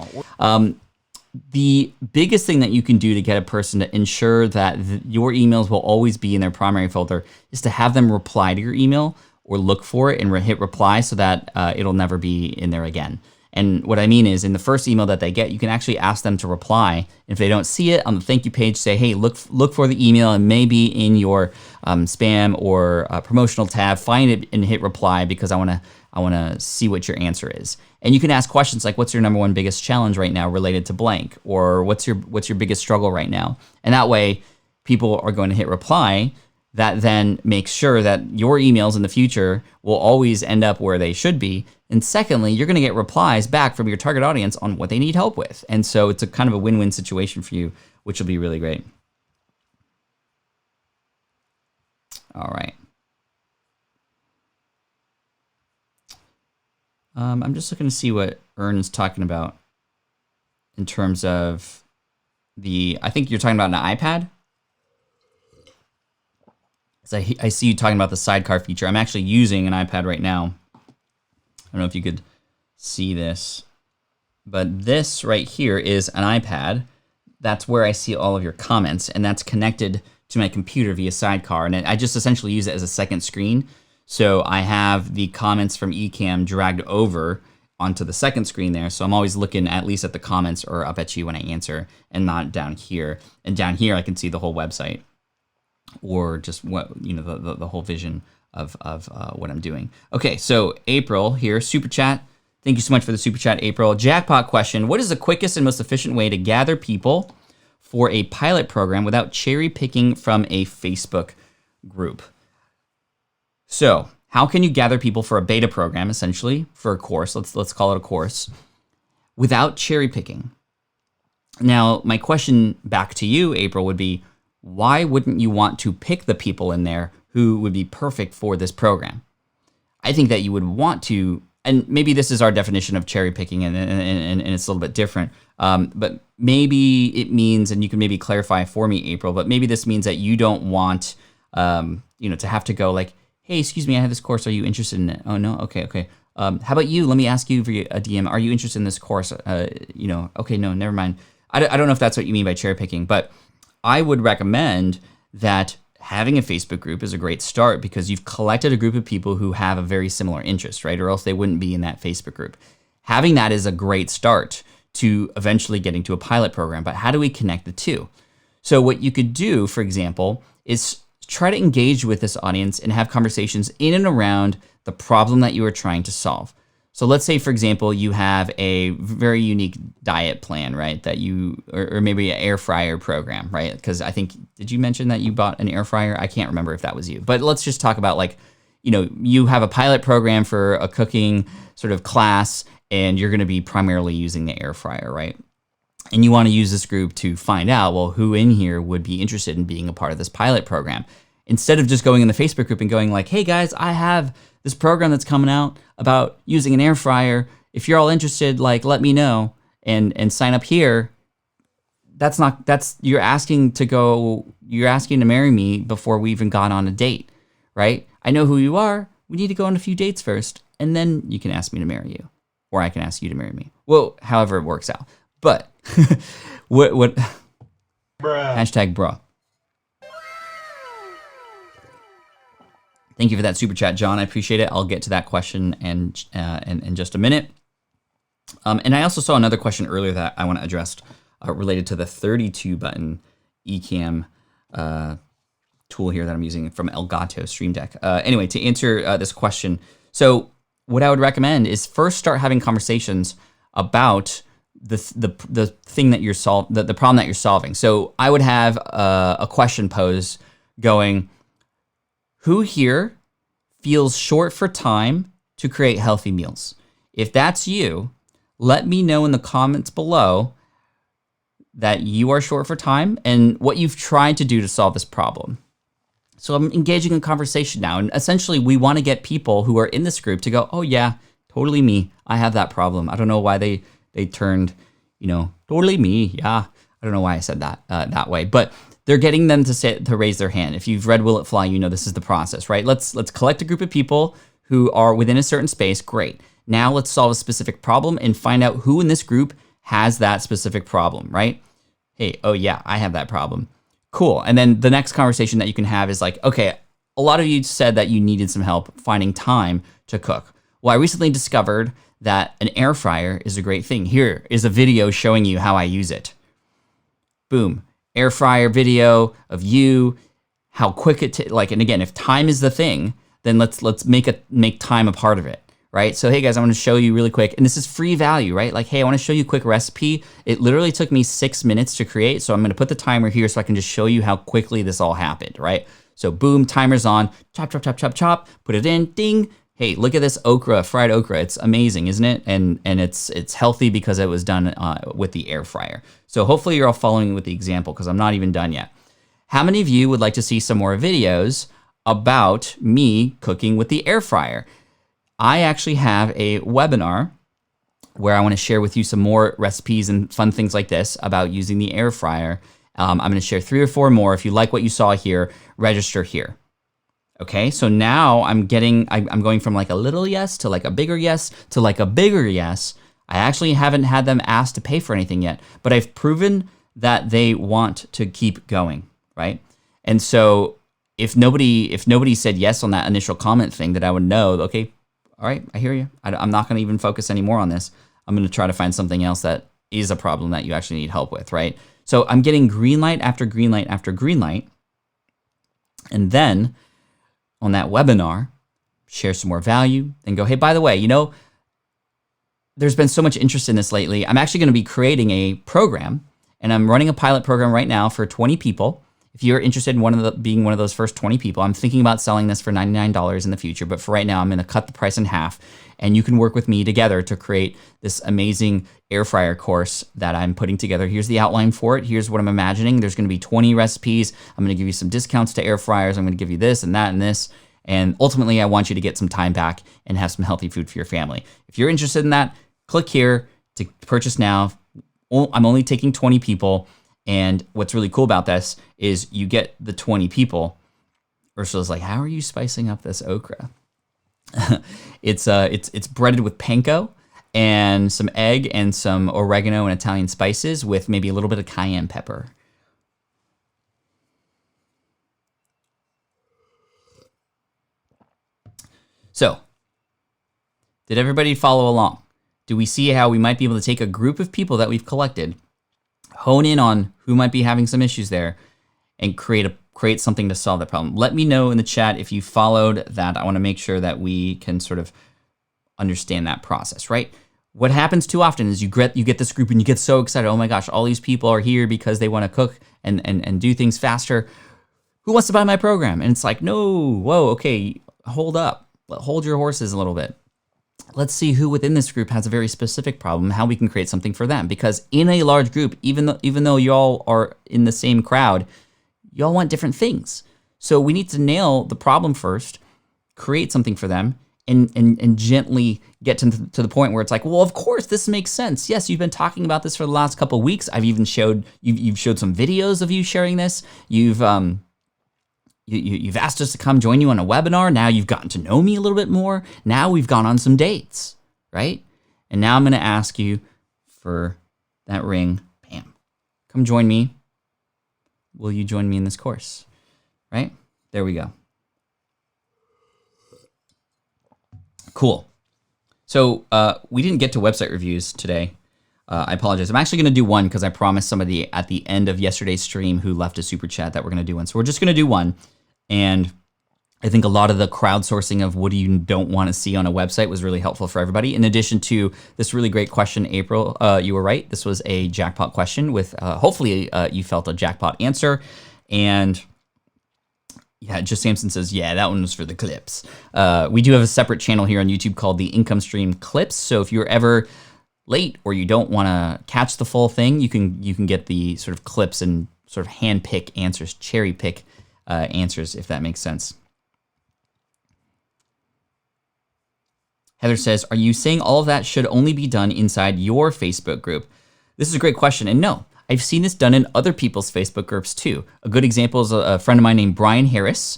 The biggest thing that you can do to get a person to ensure that your emails will always be in their primary folder is to have them reply to your email or look for it and hit reply so that it'll never be in there again. And what I mean is, in the first email that they get, you can actually ask them to reply. If they don't see it on the thank you page, say, hey, look for the email and maybe in your spam or promotional tab, find it and hit reply because I want to see what your answer is. And you can ask questions like, what's your number one biggest challenge right now related to blank? Or what's your biggest struggle right now? And that way, people are going to hit reply. That then makes sure that your emails in the future will always end up where they should be. And secondly, you're going to get replies back from your target audience on what they need help with. And so it's a kind of a win-win situation for you, which will be really great. All right. I'm just looking to see what Ern's talking about in terms of I think you're talking about an iPad. So I see you talking about the sidecar feature. I'm actually using an iPad right now. I don't know if you could see this, but this right here is an iPad. That's where I see all of your comments, and that's connected to my computer via Sidecar. And I just essentially use it as a second screen. So I have the comments from Ecamm dragged over onto the second screen there. So I'm always looking at least at the comments or up at you when I answer and not down here. And down here, I can see the whole website or just what, the whole vision of what I'm doing. Okay, so April here, Super Chat. Thank you so much for the Super Chat, April. Jackpot question. What is the quickest and most efficient way to gather people for a pilot program without cherry picking from a Facebook group? So how can you gather people for a beta program, essentially, for a course, let's call it a course, without cherry picking? Now, my question back to you, April, would be, why wouldn't you want to pick the people in there who would be perfect for this program? I think that you would want to, and maybe this is our definition of cherry picking, and it's a little bit different, but maybe it means, and you can maybe clarify for me, April, but maybe this means that you don't want, to have to go like, hey, excuse me, I have this course. Are you interested in it? Oh, no? Okay. How about you? Let me ask you via a DM. Are you interested in this course? Okay, no, never mind. I don't know if that's what you mean by cherry picking, but I would recommend that having a Facebook group is a great start because you've collected a group of people who have a very similar interest, right? Or else they wouldn't be in that Facebook group. Having that is a great start to eventually getting to a pilot program. But how do we connect the two? So what you could do, for example, is try to engage with this audience and have conversations in and around the problem that you are trying to solve. So let's say, for example, you have a very unique diet plan, right? That you, or maybe an air fryer program, right? Because I think, did you mention that you bought an air fryer? I can't remember if that was you, but let's just talk about like, you have a pilot program for a cooking sort of class and you're going to be primarily using the air fryer, right? And you want to use this group to find out, well, who in here would be interested in being a part of this pilot program? Instead of just going in the Facebook group and going like, hey guys, I have this program that's coming out about using an air fryer. If you're all interested, like, let me know and sign up here. You're asking to marry me before we even got on a date, right? I know who you are. We need to go on a few dates first, and then you can ask me to marry you, or I can ask you to marry me. Well, however it works out. But what Hashtag bruh. Thank you for that super chat, John. I appreciate it. I'll get to that question in just a minute. And I also saw another question earlier that I want to address related to the 32 button Ecamm tool here that I'm using from Elgato Stream Deck. Anyway, to answer this question, so what I would recommend is first start having conversations about the thing that you're the problem that you're solving. So I would have a question pose going, who here feels short for time to create healthy meals? If that's you, let me know in the comments below that you are short for time and what you've tried to do to solve this problem. So I'm engaging in conversation now. And essentially, we want to get people who are in this group to go, oh yeah, totally me. I have that problem. I don't know why they turned, totally me. Yeah, I don't know why I said that that way. But they're getting them to raise their hand. If you've read Will It Fly, this is the process, right? Let's collect a group of people who are within a certain space. Great. Now let's solve a specific problem and find out who in this group has that specific problem, right? Hey, oh yeah, I have that problem. Cool. And then the next conversation that you can have is like, okay, a lot of you said that you needed some help finding time to cook. Well, I recently discovered that an air fryer is a great thing. Here is a video showing you how I use it. Boom. Air fryer video of you, how quick and again, if time is the thing, then let's make time a part of it, right? So hey guys, I want to show you really quick, and this is free value, right? Like, hey, I want to show you a quick recipe. It literally took me 6 minutes to create, so I'm going to put the timer here so I can just show you how quickly this all happened, right? So boom, timer's on, chop, chop, chop, chop, chop, put it in, ding. Hey, look at this okra, fried okra. It's amazing, isn't it? And it's healthy because it was done with the air fryer. So hopefully you're all following with the example because I'm not even done yet. How many of you would like to see some more videos about me cooking with the air fryer? I actually have a webinar where I want to share with you some more recipes and fun things like this about using the air fryer. I'm going to share 3 or 4 more. If you like what you saw here, register here. Okay, so now I'm going from like a little yes to like a bigger yes to like a bigger yes. I actually haven't had them ask to pay for anything yet, but I've proven that they want to keep going, right? And so if nobody said yes on that initial comment thing, that I would know, okay, all right, I hear you. I'm not going to even focus anymore on this. I'm going to try to find something else that is a problem that you actually need help with, right? So I'm getting green light after green light after green light, and then on that webinar, share some more value, then go, hey, by the way, there's been so much interest in this lately. I'm actually going to be creating a program, and I'm running a pilot program right now for 20 people. If you're interested in being one of those first 20 people, I'm thinking about selling this for $99 in the future, but for right now, I'm going to cut the price in half, and you can work with me together to create this amazing air fryer course that I'm putting together. Here's the outline for it. Here's what I'm imagining. There's going to be 20 recipes. I'm going to give you some discounts to air fryers. I'm going to give you this and that and this. And ultimately, I want you to get some time back and have some healthy food for your family. If you're interested in that, click here to purchase now. I'm only taking 20 people. And what's really cool about this is you get the 20 people. Ursula's like, how are you spicing up this okra? It's breaded with panko and some egg and some oregano and Italian spices with maybe a little bit of cayenne pepper. So, did everybody follow along? Do we see how we might be able to take a group of people that we've collected, hone in on who might be having some issues there, and create something to solve that problem? Let me know in the chat if you followed that. I want to make sure that we can sort of understand that process, right? What happens too often is you get this group and you get so excited. Oh my gosh, all these people are here because they want to cook and do things faster. Who wants to buy my program? And it's like, no, whoa, okay, hold up. Hold your horses a little bit. Let's see who within this group has a very specific problem, how we can create something for them. Because in a large group, even though y'all are in the same crowd, y'all want different things. So we need to nail the problem first, create something for them, and gently get to the point where it's like, well, of course, this makes sense. Yes, you've been talking about this for the last couple of weeks. I've even you've showed some videos of you sharing this. You've asked us to come join you on a webinar. Now you've gotten to know me a little bit more. Now we've gone on some dates, right? And now I'm going to ask you for that ring. Bam. Come join me will you join me in this course? Right? There we go. Cool. So we didn't get to website reviews today. I apologize. I'm actually going to do one because I promised somebody at the end of yesterday's stream who left a super chat that we're going to do one. So we're just going to do one. And I think a lot of the crowdsourcing of what do you don't want to see on a website was really helpful for everybody. In addition to this really great question, April, you were right. This was a jackpot question with hopefully you felt a jackpot answer. And yeah, Just Samson says, yeah, that one was for the clips. We do have a separate channel here on YouTube called the Income Stream Clips. So if you're ever late or you don't want to catch the full thing, you can get the sort of clips and sort of hand pick answers, cherry pick answers, if that makes sense. Heather says, are you saying all of that should only be done inside your Facebook group? This is a great question, and no, I've seen this done in other people's Facebook groups too. A good example is a friend of mine named Brian Harris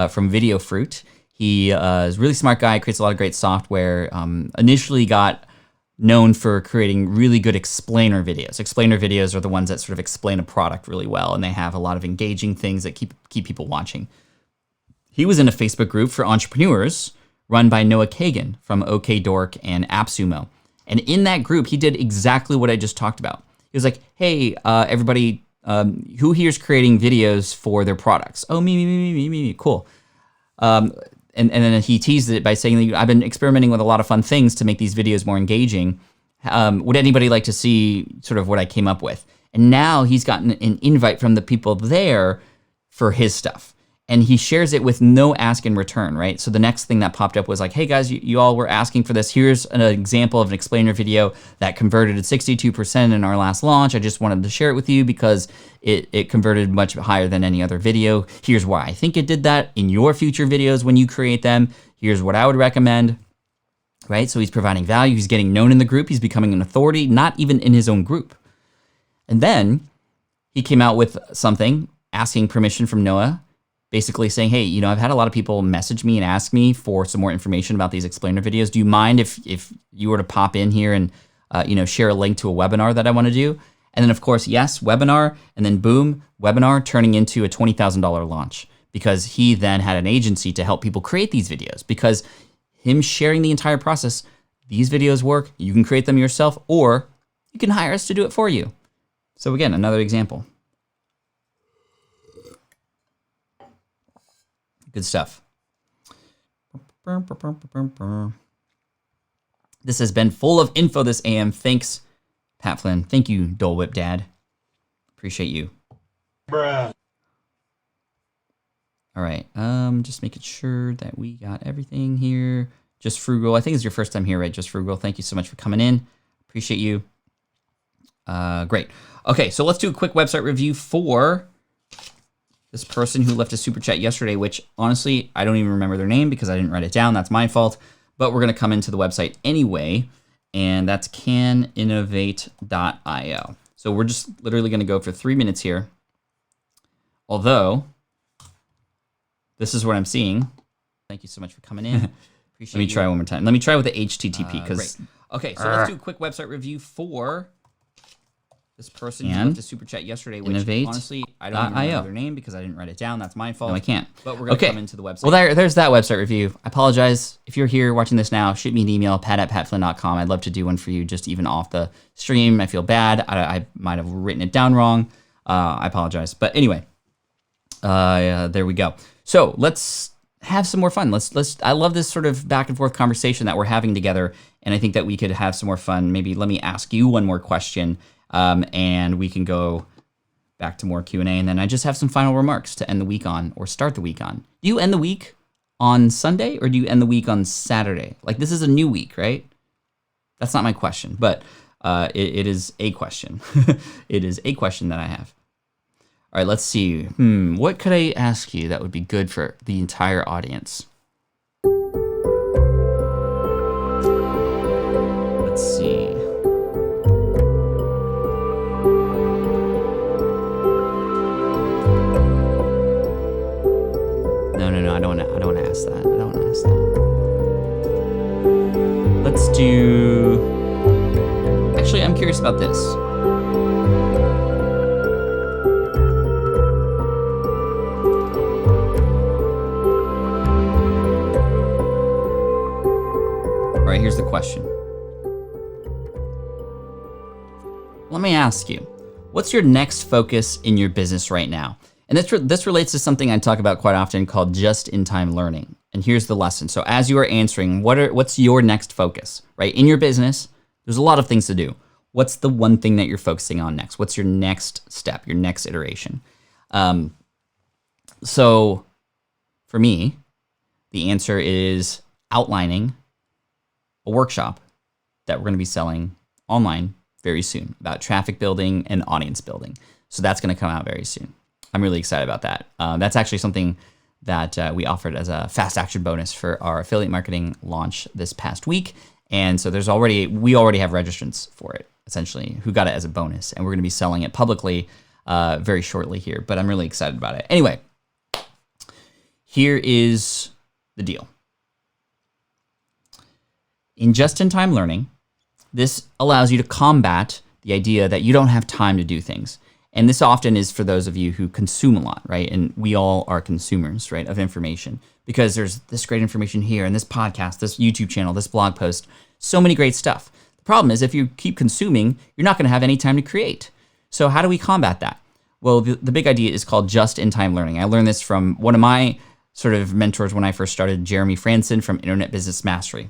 from Video Fruit. He is a really smart guy, creates a lot of great software, initially got known for creating really good explainer videos. Explainer videos are the ones that sort of explain a product really well, and they have a lot of engaging things that keep people watching. He was in a Facebook group for entrepreneurs run by Noah Kagan from OKDork and AppSumo. And in that group, he did exactly what I just talked about. He was like, hey, everybody, who here's creating videos for their products? Oh, me, cool. And then he teased it by saying, I've been experimenting with a lot of fun things to make these videos more engaging. Would anybody like to see sort of what I came up with? And now he's gotten an invite from the people there for his stuff. And he shares it with no ask in return, right? So the next thing that popped up was like, hey guys, you all were asking for this. Here's an example of an explainer video that converted at 62% in our last launch. I just wanted to share it with you because it converted much higher than any other video. Here's why I think it did that. In your future videos, when you create them, here's what I would recommend, right? So he's providing value. He's getting known in the group. He's becoming an authority, not even in his own group. And then he came out with something asking permission from Noah, basically saying, hey, I've had a lot of people message me and ask me for some more information about these explainer videos. Do you mind if you were to pop in here and, share a link to a webinar that I want to do? And then of course, yes, webinar, and then boom, webinar turning into a $20,000 launch because he then had an agency to help people create these videos because him sharing the entire process, these videos work, you can create them yourself, or you can hire us to do it for you. So again, another example. Good stuff. This has been full of info this AM. Thanks, Pat Flynn. Thank you, Dole Whip Dad. Appreciate you. Bruh. All right. Just making sure that we got everything here. Just Frugal. I think it's your first time here, right? Just Frugal. Thank you so much for coming in. Appreciate you. Great. Okay, so let's do a quick website review for this person who left a super chat yesterday, which honestly, I don't even remember their name because I didn't write it down. That's my fault. But we're going to come into the website anyway, and that's caninnovate.io. So we're just literally going to go for 3 minutes here. Although, this is what I'm seeing. Thank you so much for coming in. Appreciate Let me try one more time. Let me try with the HTTP. Because okay, so let's do a quick website review for this person who left a super chat yesterday, which honestly, I don't even remember their name because I didn't write it down. That's my fault. No, I can't. But we're going to come into the website. Well, there's that website review. I apologize. If you're here watching this now, shoot me an email, pat@patflynn.com. I'd love to do one for you just even off the stream. I feel bad. I might have written it down wrong. I apologize. But anyway, there we go. So let's have some more fun. I love this sort of back and forth conversation that we're having together. And I think that we could have some more fun. Maybe let me ask you one more question. And we can go back to more Q&A, and then I just have some final remarks to end the week on, or start the week on. Do you end the week on Sunday, or do you end the week on Saturday? Like, this is a new week, right? That's not my question, but it is a question. It is a question that I have. All right, let's see. What could I ask you that would be good for the entire audience? Let's see. No, I don't want to ask that. Let's do... Actually, I'm curious about this. All right, here's the question. Let me ask you, what's your next focus in your business right now? And this relates to something I talk about quite often called just-in-time learning. And here's the lesson. So as you are answering, what's your next focus, right? In your business, there's a lot of things to do. What's the one thing that you're focusing on next? What's your next step, your next iteration? So for me, the answer is outlining a workshop that we're going to be selling online very soon about traffic building and audience building. So that's going to come out very soon. I'm really excited about that. That's actually something that we offered as a fast action bonus for our affiliate marketing launch this past week. And so we already have registrants for it, essentially, who got it as a bonus. And we're going to be selling it publicly very shortly here, but I'm really excited about it. Anyway, here is the deal. In just-in-time learning, this allows you to combat the idea that you don't have time to do things. And this often is for those of you who consume a lot, right? And we all are consumers, right, of information, because there's this great information here and this podcast, this YouTube channel, this blog post, so many great stuff. The problem is if you keep consuming, you're not going to have any time to create. So how do we combat that? Well, the big idea is called just-in-time learning. I learned this from one of my sort of mentors when I first started, Jeremy Franson from Internet Business Mastery.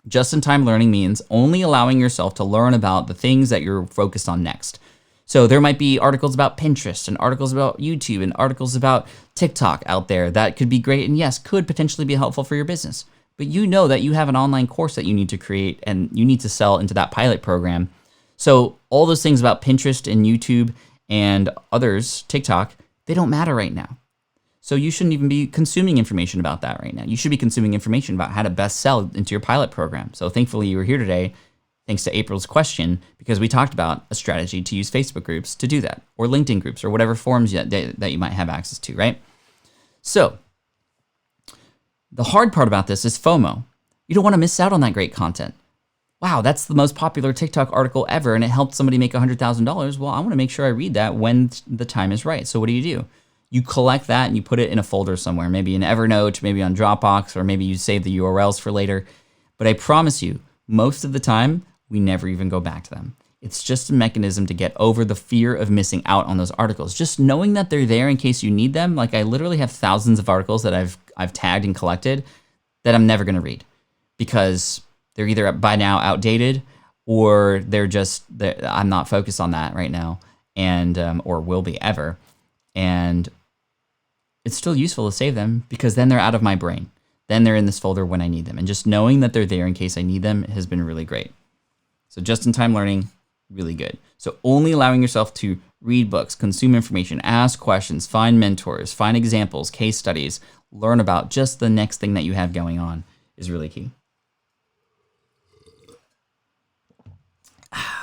Just-in-time learning means only allowing yourself to learn about the things that you're focused on next. So there might be articles about Pinterest and articles about YouTube and articles about TikTok out there that could be great and yes, could potentially be helpful for your business. But you know that you have an online course that you need to create and you need to sell into that pilot program. So all those things about Pinterest and YouTube and others, TikTok, they don't matter right now. So you shouldn't even be consuming information about that right now. You should be consuming information about how to best sell into your pilot program. So thankfully you were here today, thanks to April's question, because we talked about a strategy to use Facebook groups to do that, or LinkedIn groups, or whatever forums that you might have access to, right? So the hard part about this is FOMO. You don't want to miss out on that great content. Wow, that's the most popular TikTok article ever, and it helped somebody make $100,000. Well, I want to make sure I read that when the time is right. So what do? You collect that and you put it in a folder somewhere, maybe in Evernote, maybe on Dropbox, or maybe you save the URLs for later. But I promise you, most of the time, we never even go back to them. It's just a mechanism to get over the fear of missing out on those articles. Just knowing that they're there in case you need them. Like I literally have thousands of articles that I've tagged and collected that I'm never going to read because they're either by now outdated or I'm not focused on that right now and or will be ever. And it's still useful to save them because then they're out of my brain. Then they're in this folder when I need them. And just knowing that they're there in case I need them has been really great. So just-in-time learning, really good. So only allowing yourself to read books, consume information, ask questions, find mentors, find examples, case studies, learn about just the next thing that you have going on is really key.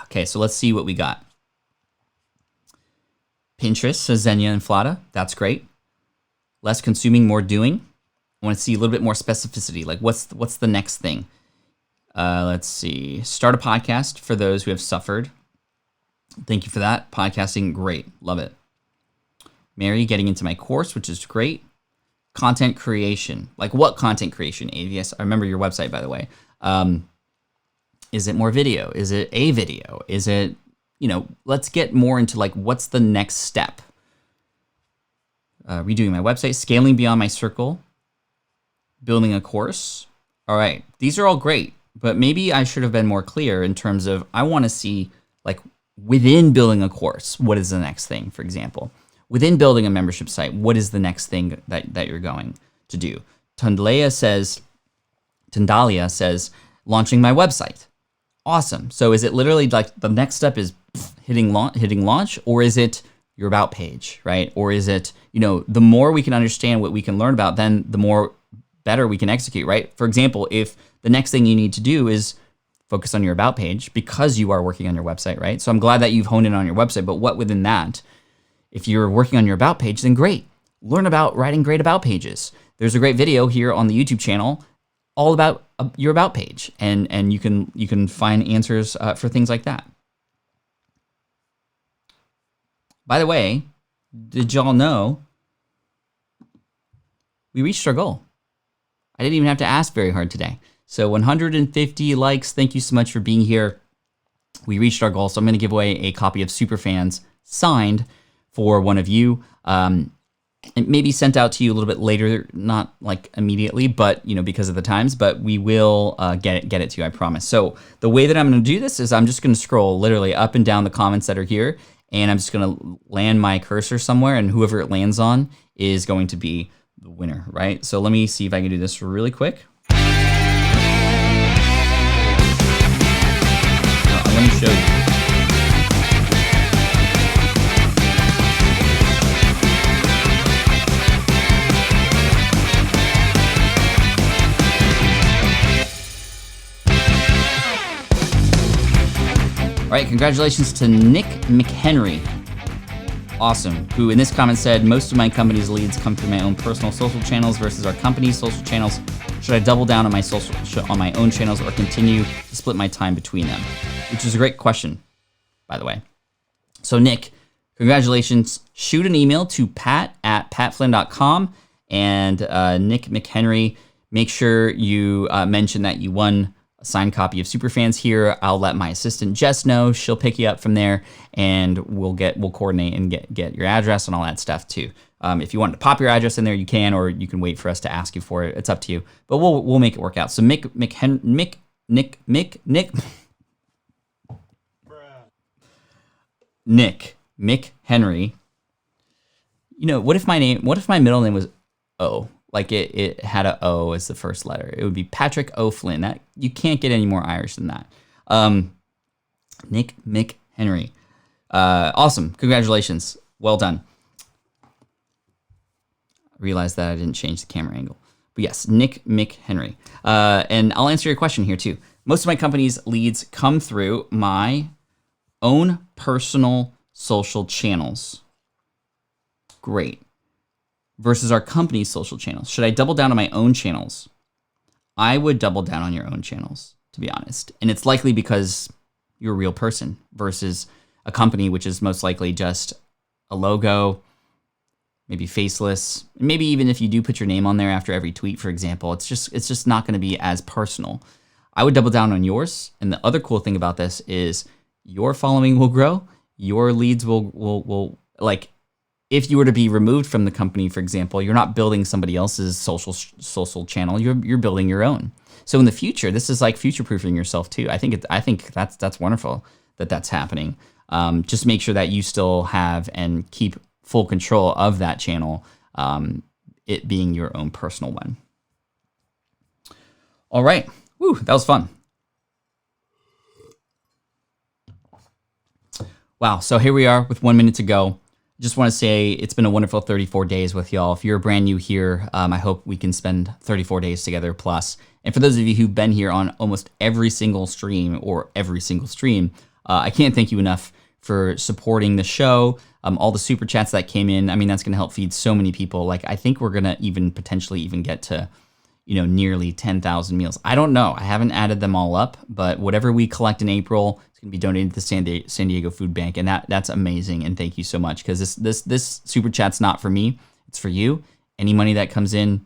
Okay, so let's see what we got. Pinterest, says Xenia and Flata. That's great. Less consuming, more doing. I want to see a little bit more specificity. Like what's the next thing? Let's see. Start a podcast for those who have suffered. Thank you for that. Podcasting, great. Love it. Mary, getting into my course, which is great. Content creation. Like what content creation? AVS. I remember your website, by the way. Is it more video? Is it a video? Is it, let's get more into like, what's the next step? Redoing my website, scaling beyond my circle, building a course. All right, these are all great, but maybe I should have been more clear in terms of I want to see like within building a course, what is the next thing, for example? Within building a membership site, what is the next thing that you're going to do? Tandalia says, launching my website. Awesome. So is it literally like the next step is hitting launch, or is it your about page, right? Or is it, the more we can understand what we can learn about, then the more better we can execute, right? For example, if the next thing you need to do is focus on your about page because you are working on your website, right? So I'm glad that you've honed in on your website, but what within that? If you're working on your about page, then great. Learn about writing great about pages. There's a great video here on the YouTube channel all about your about page, and you can find answers for things like that. By the way, did y'all know we reached our goal? I didn't even have to ask very hard today. So 150 likes. Thank you so much for being here. We reached our goal, so I'm going to give away a copy of Superfans signed for one of you. It may be sent out to you a little bit later, not like immediately, but because of the times. But we will get it to you, I promise. So the way that I'm going to do this is I'm just going to scroll literally up and down the comments that are here, and I'm just going to land my cursor somewhere, and whoever it lands on is going to be the winner, right? So let me see if I can do this really quick. Let me show you. All right, congratulations to Nick McHenry. Awesome. Who in this comment said, most of my company's leads come through my own personal social channels versus our company's social channels. Should I double down on my own channels or continue to split my time between them? Which is a great question, by the way. So Nick, congratulations. Shoot an email to pat@patflynn.com, and Nick McHenry, make sure you mention that you won a signed copy of Superfans here. I'll let my assistant Jess know. She'll pick you up from there, and we'll coordinate and get your address and all that stuff too. If you want to pop your address in there, you can, or you can wait for us to ask you for it. It's up to you, but we'll make it work out. So Nick Henry. What if my middle name was O? Like it had a O as the first letter. It would be Patrick O. Flynn. That you can't get any more Irish than that. Nick McHenry. Awesome. Congratulations. Well done. I realized that I didn't change the camera angle. But yes, Nick McHenry. And I'll answer your question here too. Most of my company's leads come through my own personal social channels. Great. Versus our company's social channels. Should I double down on my own channels? I would double down on your own channels, to be honest. And it's likely because you're a real person versus a company, which is most likely just a logo, maybe faceless. Maybe even if you do put your name on there after every tweet, for example, it's just not going to be as personal. I would double down on yours. And the other cool thing about this is your following will grow. Your leads will like, if you were to be removed from the company, for example, you're not building somebody else's social channel. You're building your own. So in the future, this is like future-proofing yourself too. I think that's wonderful that that's happening. Just make sure that you still have and keep full control of that channel, it being your own personal one. All right. Woo, that was fun. Wow. So here we are with 1 minute to go. Just want to say it's been a wonderful 34 days with y'all. If you're brand new here, I hope we can spend 34 days together plus. And for those of you who've been here on almost every single stream, I can't thank you enough for supporting the show. All the super chats that came in, I mean, that's going to help feed so many people. Like, I think we're going to potentially get to, nearly 10,000 meals. I don't know. I haven't added them all up, but whatever we collect in April, it's going to be donated to the San Diego Food Bank, and that's amazing. And thank you so much, because this super chat's not for me; it's for you. Any money that comes in,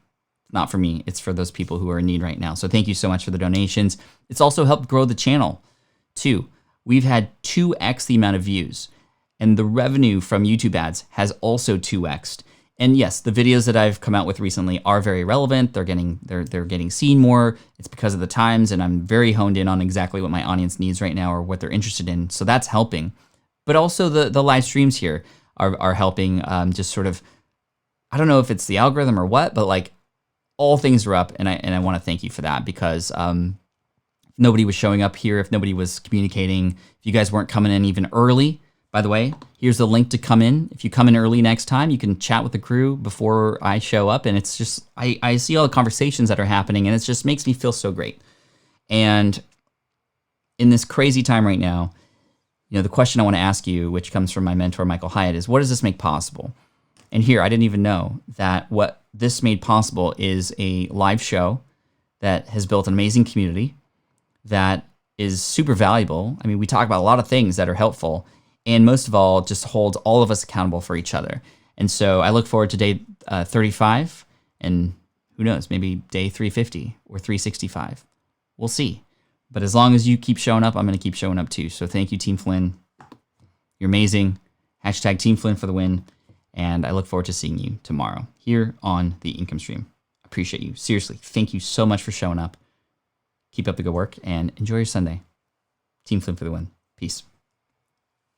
not for me; it's for those people who are in need right now. So thank you so much for the donations. It's also helped grow the channel too. We've had 2x the amount of views, and the revenue from YouTube ads has also 2x'd. And yes, the videos that I've come out with recently are very relevant. They're getting seen more. It's because of the times, and I'm very honed in on exactly what my audience needs right now or what they're interested in. So that's helping. But also the live streams here are helping. Just sort of, I don't know if it's the algorithm or what, but like all things are up, and I want to thank you for that, because nobody was showing up here, if nobody was communicating, if you guys weren't coming in even early. By the way, here's the link to come in. If you come in early next time, you can chat with the crew before I show up. And it's just, I see all the conversations that are happening, and it just makes me feel so great. And in this crazy time right now, the question I want to ask you, which comes from my mentor, Michael Hyatt, is what does this make possible? And here, I didn't even know that what this made possible is a live show that has built an amazing community that is super valuable. I mean, we talk about a lot of things that are helpful, and most of all, just holds all of us accountable for each other. And so I look forward to day 35, and who knows, maybe day 350 or 365. we'll see. But as long as you keep showing up, I'm going to keep showing up too. So thank you, Team Flynn. You're amazing. Hashtag Team Flynn for the win. And I look forward to seeing you tomorrow here on the income stream. Appreciate you. Seriously, thank you so much for showing up. Keep up the good work and enjoy your Sunday. Team Flynn for the win. Peace.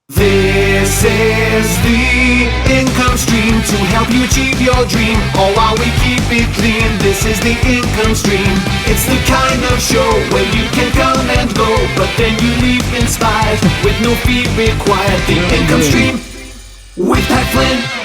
This is the income stream to help you achieve your dream, all while we keep it clean. This is the income stream. It's the kind of show where you can come and go, but then you leave inspired with no fee required. The income stream with Pat Flynn.